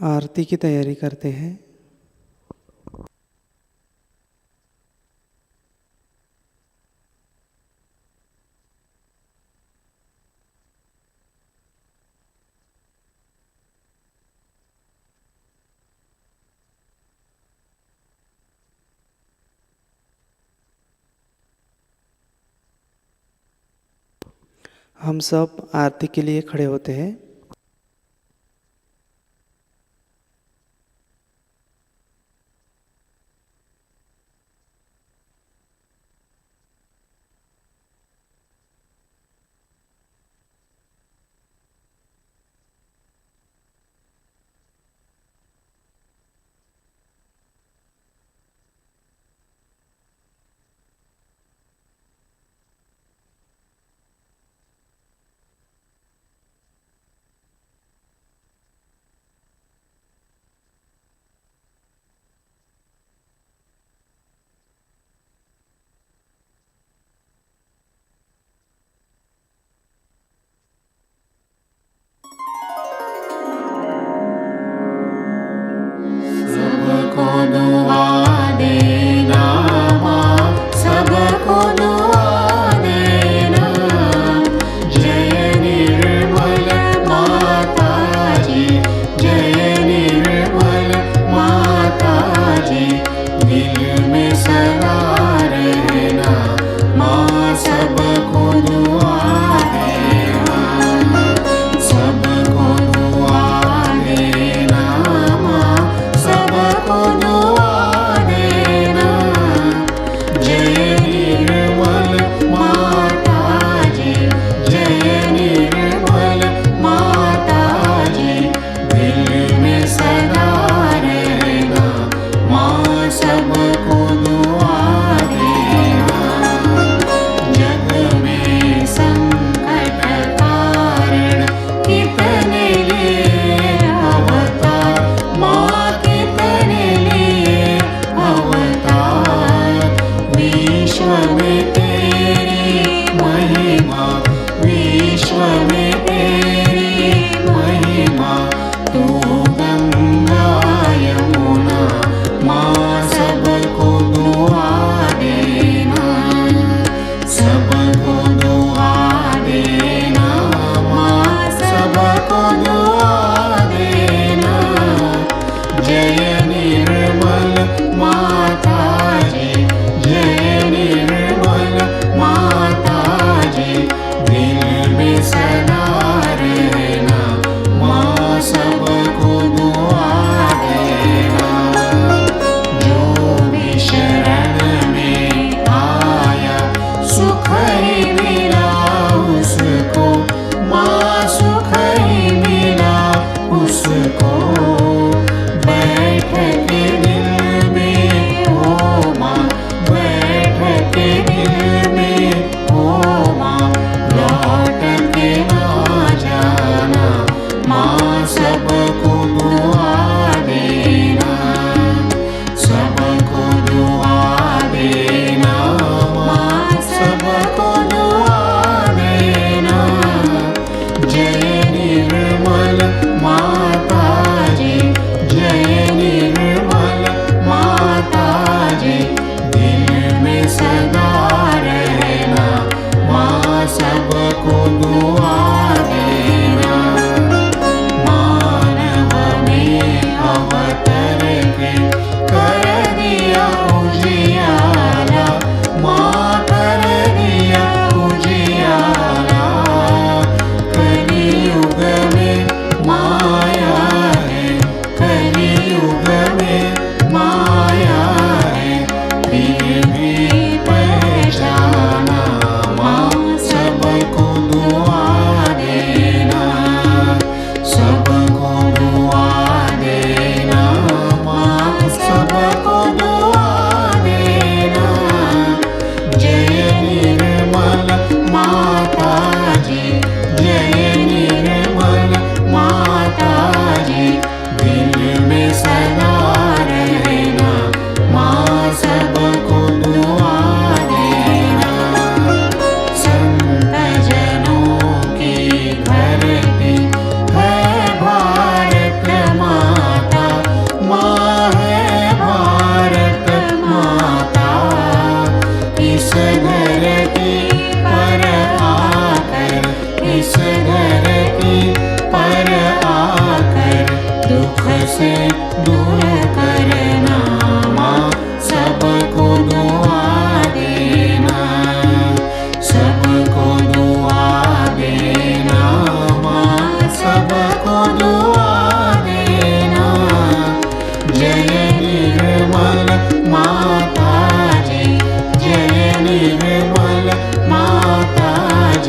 आरती की तैयारी करते हैं। हम सब आरती के लिए खड़े होते हैं।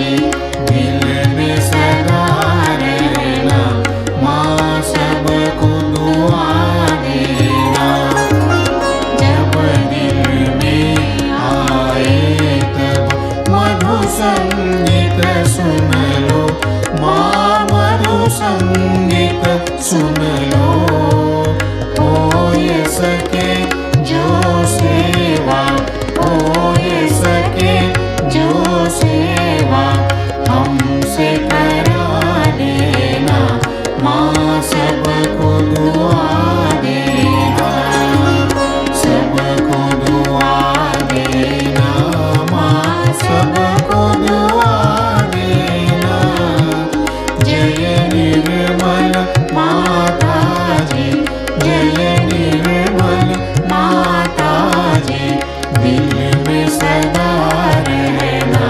जी दिल में सदा रहना, माँ सबको दुआ देना। जब दिल में आए तब मधु संगीत सुन लो, माँ मधु संगीत सुन लो। हो ये सके जो सेवा, हो ये सके जो सेवा हमसे करा देना, माँ सबको दुआ देना, सबको दुआ देना, माँ सबको दुआ देना। जय निर्मल माताजी, जय निर्मल माताजी, दिल में सदा रहना,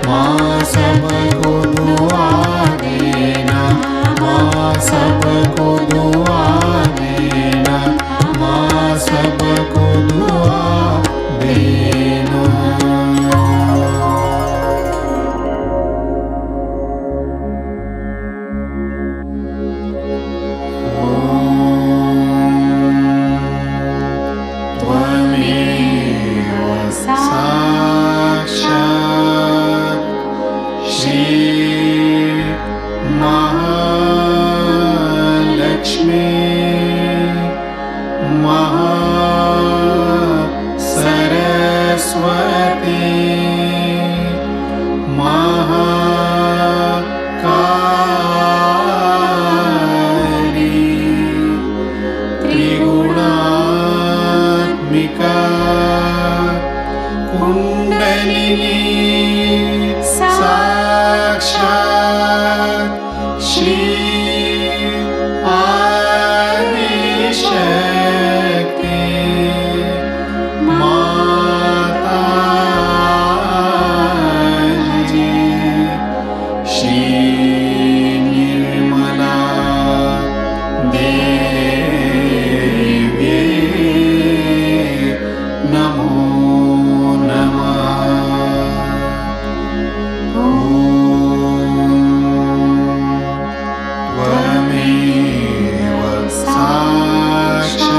माँ सबको दुआ देना, माँ सबको दुआ देना, माँ सबको दुआ देना। त्वमेव साक्षात् श्री महालक्ष्मी महासरस्वती महाकाली त्रिगुणात्मिका कुंडलिनी साक्षात् श्री आदिशक्ति माताजी, श्री निर्मला देवी नमो नमः। त्वमेव साक्षात्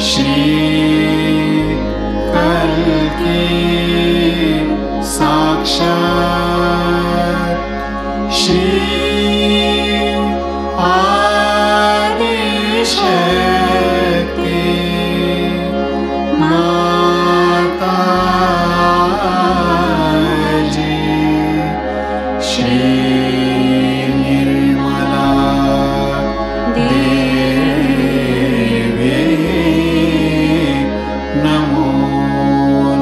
श्री कल्की साक्षात् श्री आदिशक्ति माताजी, श्री निर्मला देवी नमो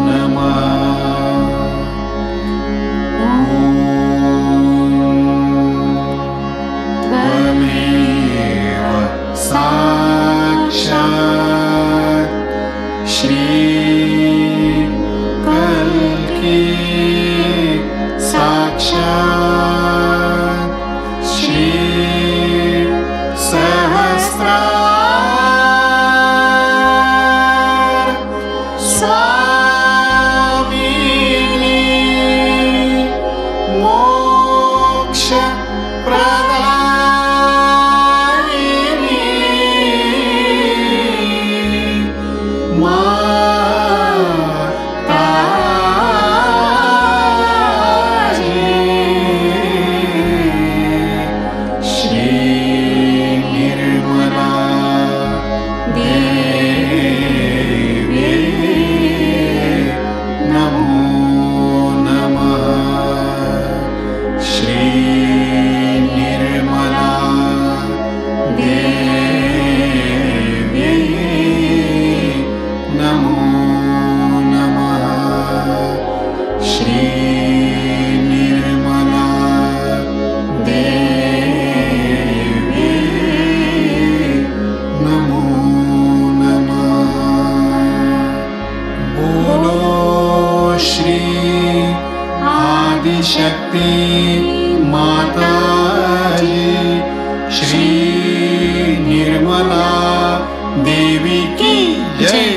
नमः। त्वमेव साक्षात् श्री कल्की साक्षात् श्री सहस्रार स्वामिनी मोक्ष प्रदायिनी माताजी, श्री निर्मला देवी नमो नमः। श्री निर्मला देवी नमो नमः। श्री निर्मला देवी नमो नमः। बोलो श्री आदिशक्ति माताजी, श्री निर्मला देवी की जय।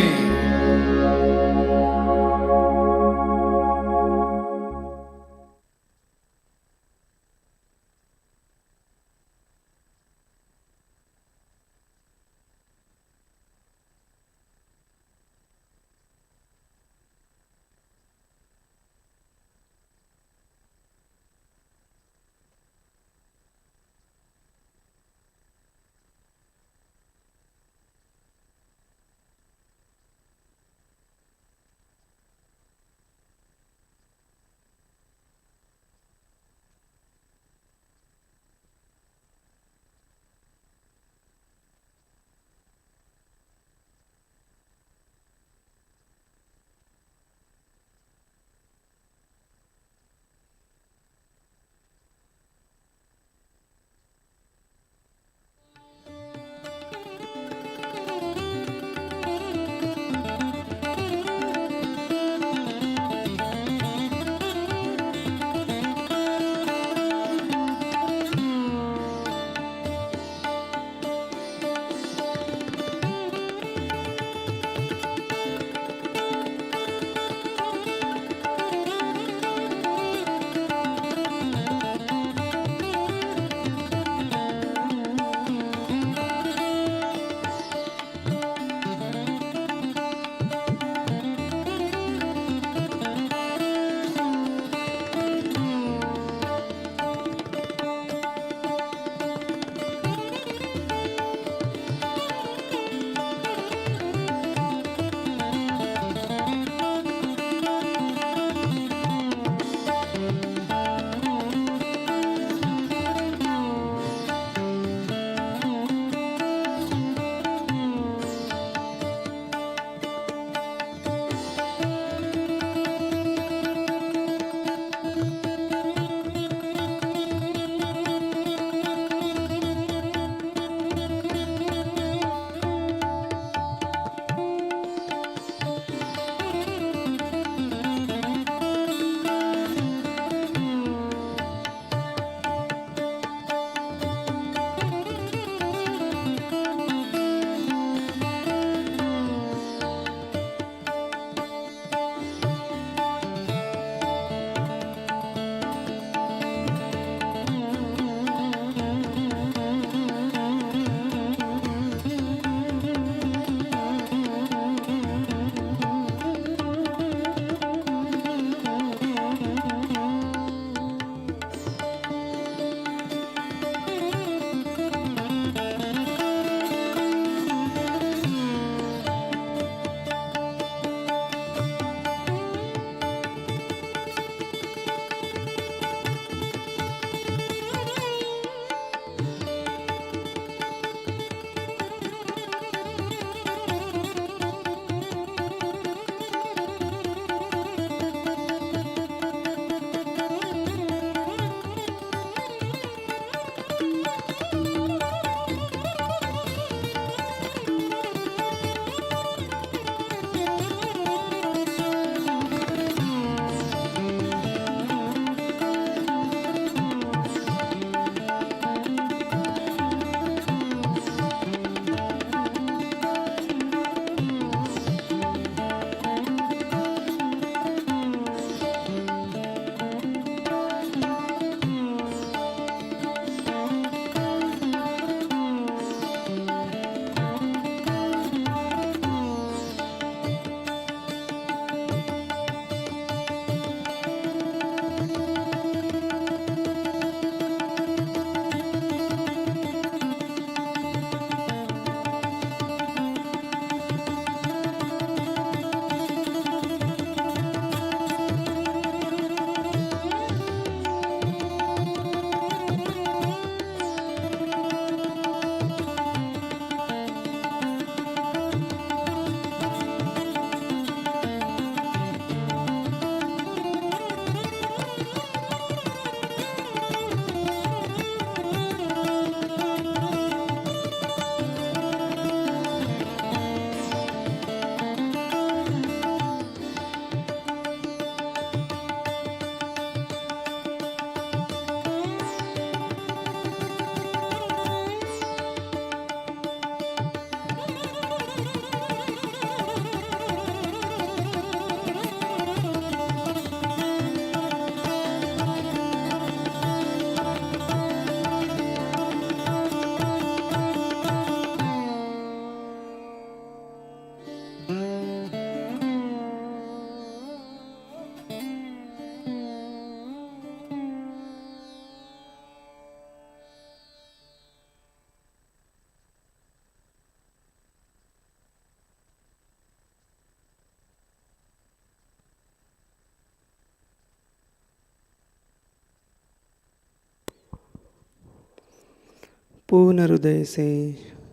पूर्ण हृदय से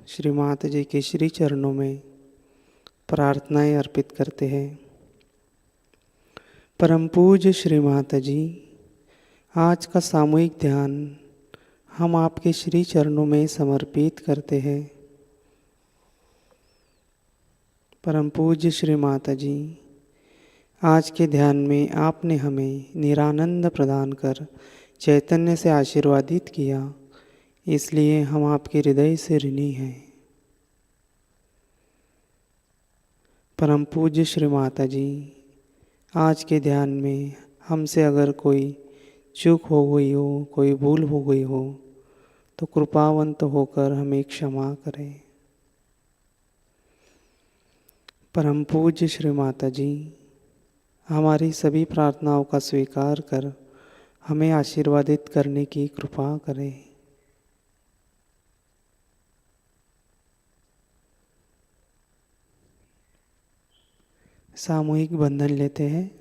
श्री माताजी के श्री चरणों में प्रार्थनाएं अर्पित करते हैं। परम पूज्य श्री माताजी, आज का सामूहिक ध्यान हम आपके श्री चरणों में समर्पित करते हैं। परम पूज्य श्री माताजी, आज के ध्यान में आपने हमें निरानंद प्रदान कर चैतन्य से आशीर्वादित किया, इसलिए हम आपके हृदय से ऋणी हैं। परम पूज्य श्री माताजी, आज के ध्यान में हमसे अगर कोई चूक हो गई हो, कोई भूल हो गई हो, तो कृपावंत होकर हमें क्षमा करें। परम पूज्य श्री माताजी, हमारी सभी प्रार्थनाओं का स्वीकार कर हमें आशीर्वादित करने की कृपा करें। सामूहिक बंधन लेते हैं।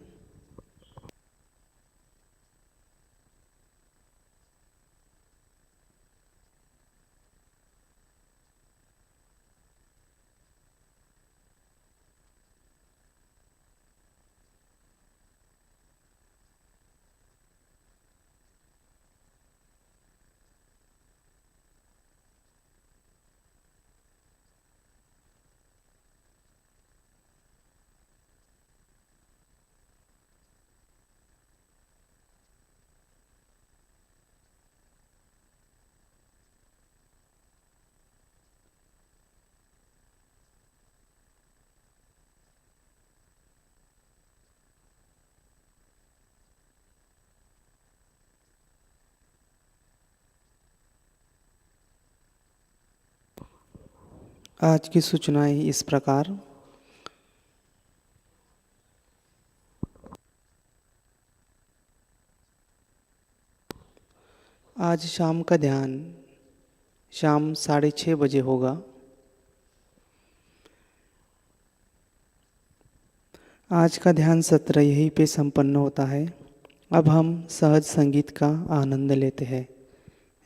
आज की सूचनाएं इस प्रकार। आज शाम का ध्यान शाम 6:30 बजे होगा। आज का ध्यान सत्र यहीं पे संपन्न होता है। अब हम सहज संगीत का आनंद लेते हैं।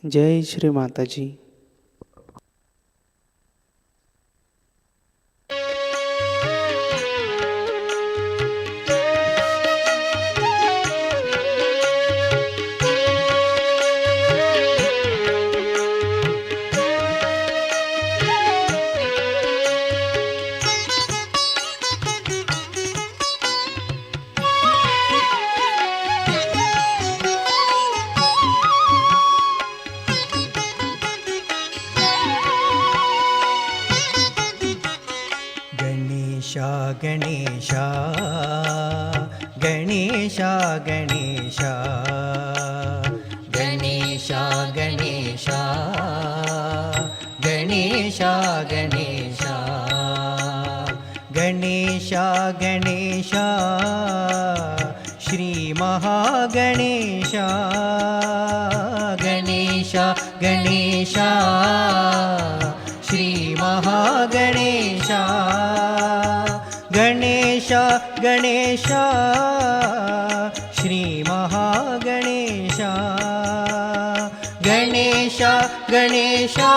जय श्री माताजी। गणेशा गणेशा गणेशा गणेशा गणेशा गणेशा गणेशा गणेशा गणेशा श्री महागणेशा गणेशा गणेशा श्री महागणेशा गणेशा गणेशा श्री महागणेशा गणेशा गणेशा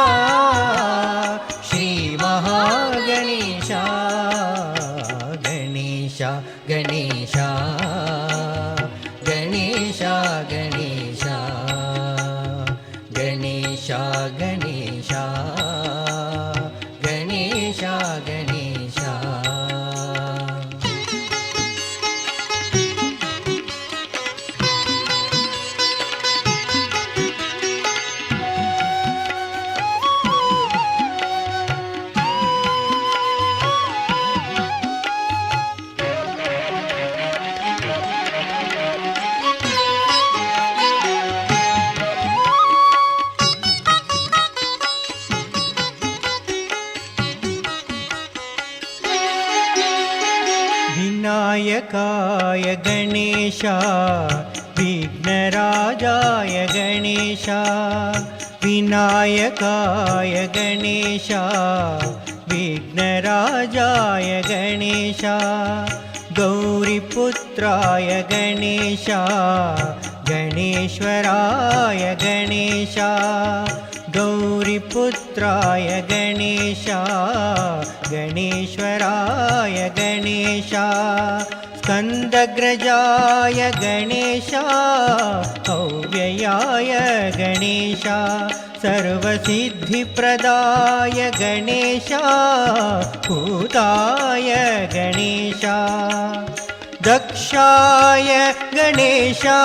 श्री महागणेशा गणेशा गणेशा गणेशा गणेशा गणेशा गणेशा गणेशा गणेशा विनायकाय गणेशा विघ्नराजाय गणेशा विनायकाय गणेशा विघ्नराजाय गणेशा गौरीपुत्राय गणेशा गणेश्वराय गणेशा गौरीपुत्राय गणेशा गणेश्वराय गणेशा स्कन्दग्रजाय गणेशा अव्ययाय गणेशा सर्वसिद्धिप्रदाय गणेशा भूताय गणेशा दक्षाय गणेशा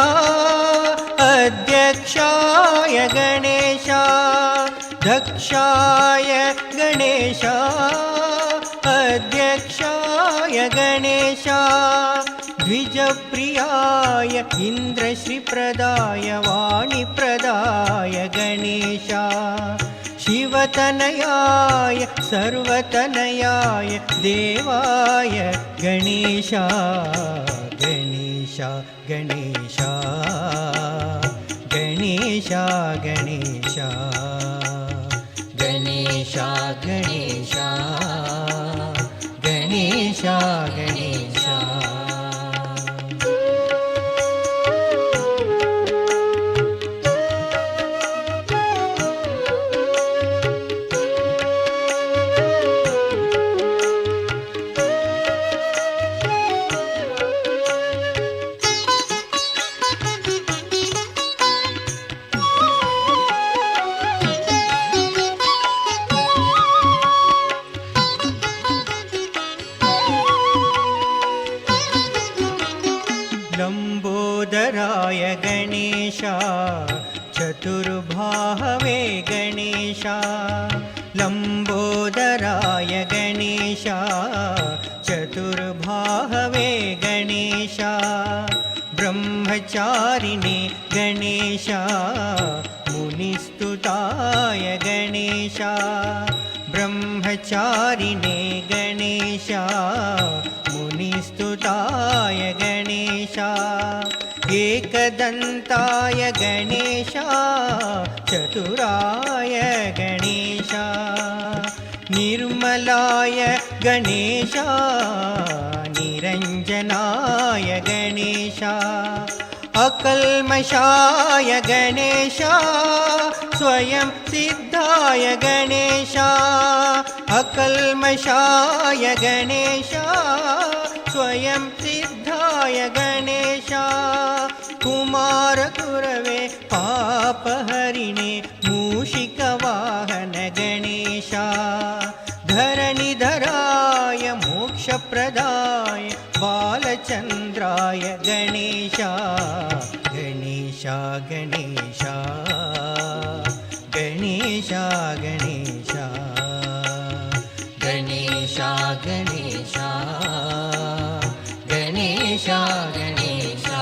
अध्यक्षाय गणेशा दक्षाय गणेशा अध्यक्षाय गणेशा द्विजप्रियाय इन्द्रश्रीप्रदाय वाणीप्रदाय गणेशा शिवतनयाय सर्वतनयाय देवाय गणेशा गणेशा गणेशा गणेशा गणेशा गणेशा गणेशा गणेशा गणेशा लंबोदराय गणेशा चतुर्बाहवे गणेशा लंबोदराय गणेशा चतुर्बाहवे गणेशा ब्रह्मचारिणे गणेशा मुनिस्तुताय गणेशा ब्रह्मचारिणे गणेशा मुनिस्तुताय गणेशा एकदन्ताय गणेशा चतुराय गणेशा निर्मलाय गणेशा निरञ्जनाय गणेशा अकल्मषाय गणेशा स्वयं सिद्धाय गणेशा अकल्मषाय गणेशा स्वयं सिद्धाय गणेशा कुमारगुरवे पापहरिणे मूषिकवाहन गणेशा धरणिधराय मोक्षप्रदाय बालचन्द्राय गणेशा गणेशा गणेशा गणेशा गणेशा गणेशा गणेशा गणेशा गणेशा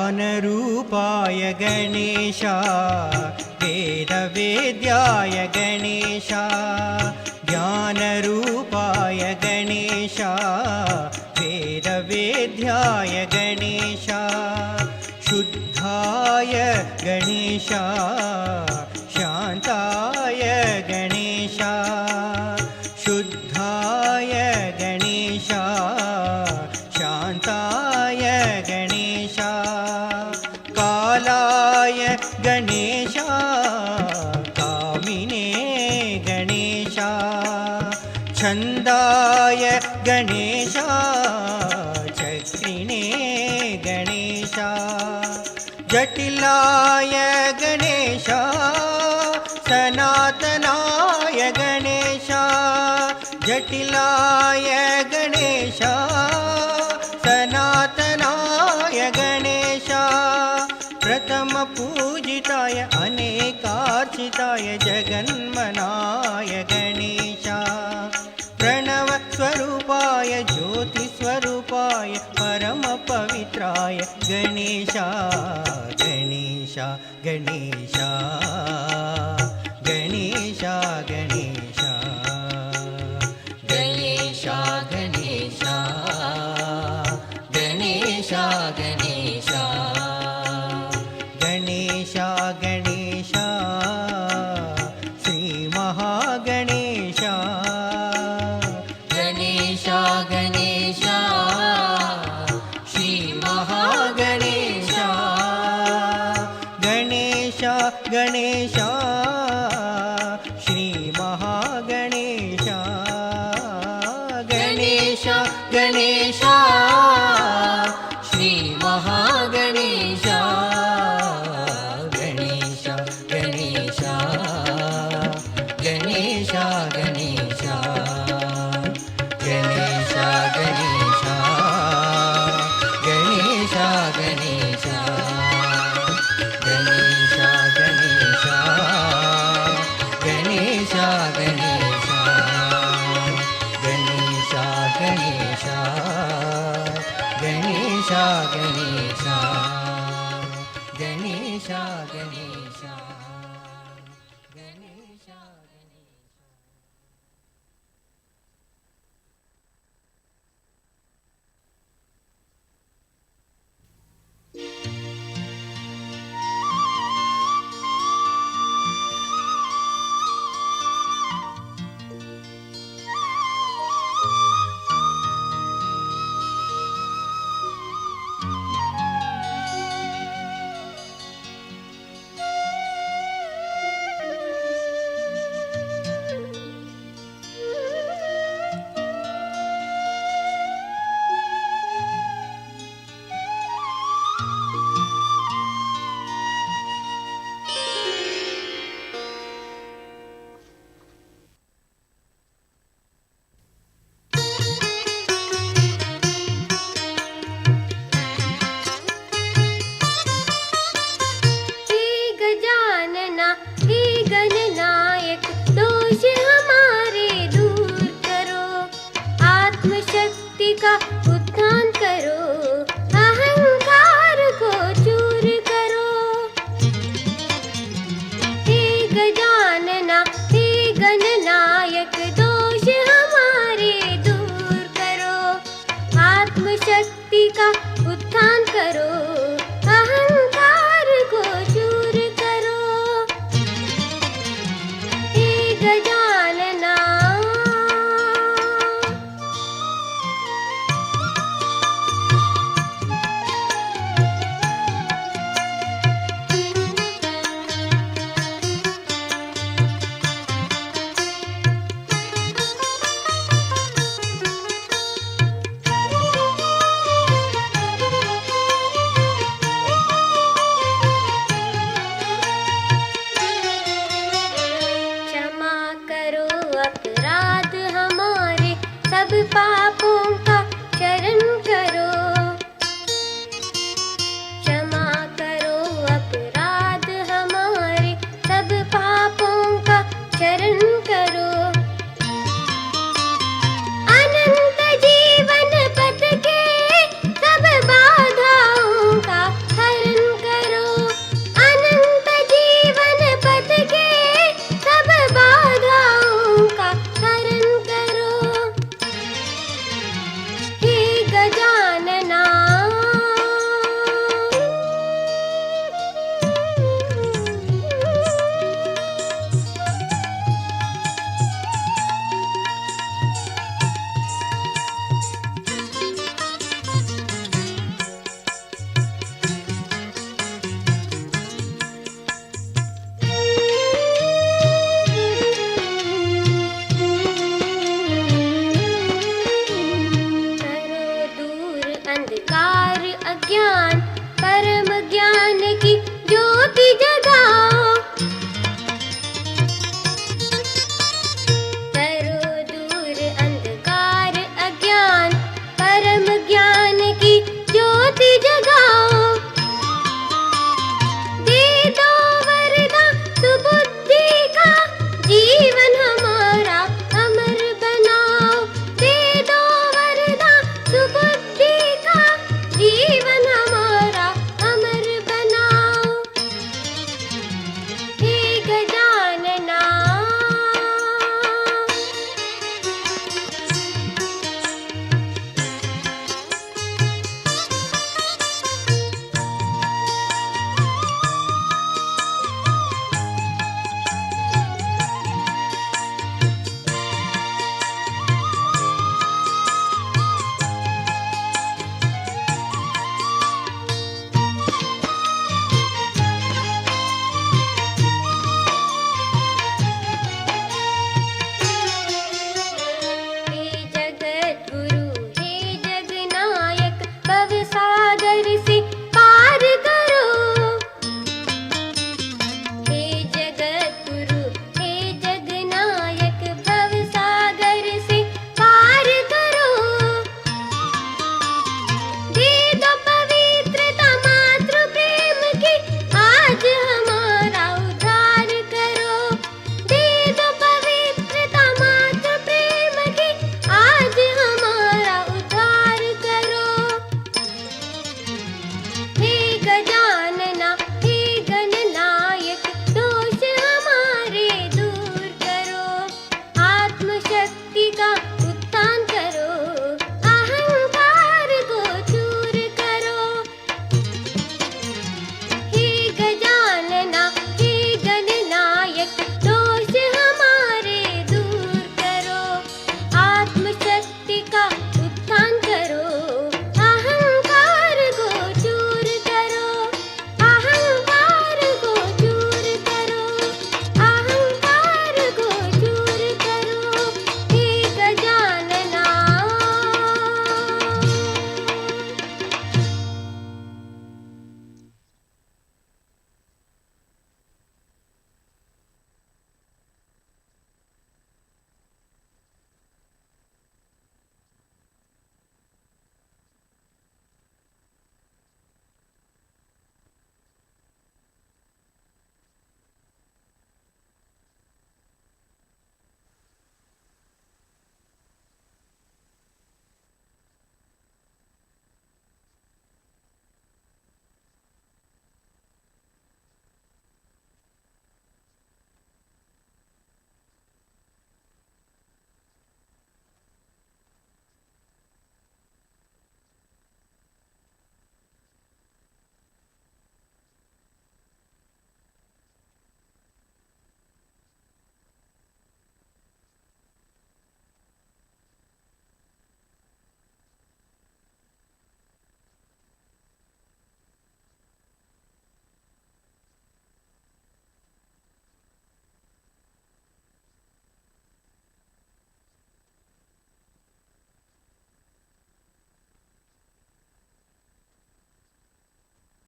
ज्ञानरूपाय गणेशा वेदवेद्याय गणेशा ज्ञानरूपाय गणेशा वेदवेद्याय गणेशा शुद्धाय गणेशा शान्ताय गणेशा शुद्धाय गणेशा शान्ताय गणेशा कालाय गणेशा कामिने गणेशा छन्दाय गणेशा चक्रिणे गणेशा जटिलाय गणेशा सनातनाय गणेशा जटिलाय गणेशा सनातनाय गणेशा प्रथम पूजिताय अनेकार्चिताय जगन्मनाय गणेशा प्रणव स्वरूपाय ज्योतिस्वरूपाय परमपवित्राय गणेशा गणेशा गणेशा गणेशा गणेशा गणेशा गणेशा गणेशा गणेशा गणेशा गणेशा श्री महागणेशा गणेशा गणेशा श्री महागणेशा गणेशा गणेशा श्री महागणेशा गणेशा गणेशा श्री महागणेशा गणेशा गणेशा गणेशा गणेशा गणेशा गणेशा गणेशा गणेशा गणेशा गणेशा गणेशा गणेशा गणेशा गणेशा गणेशा गणेशा गणेशा गणेशा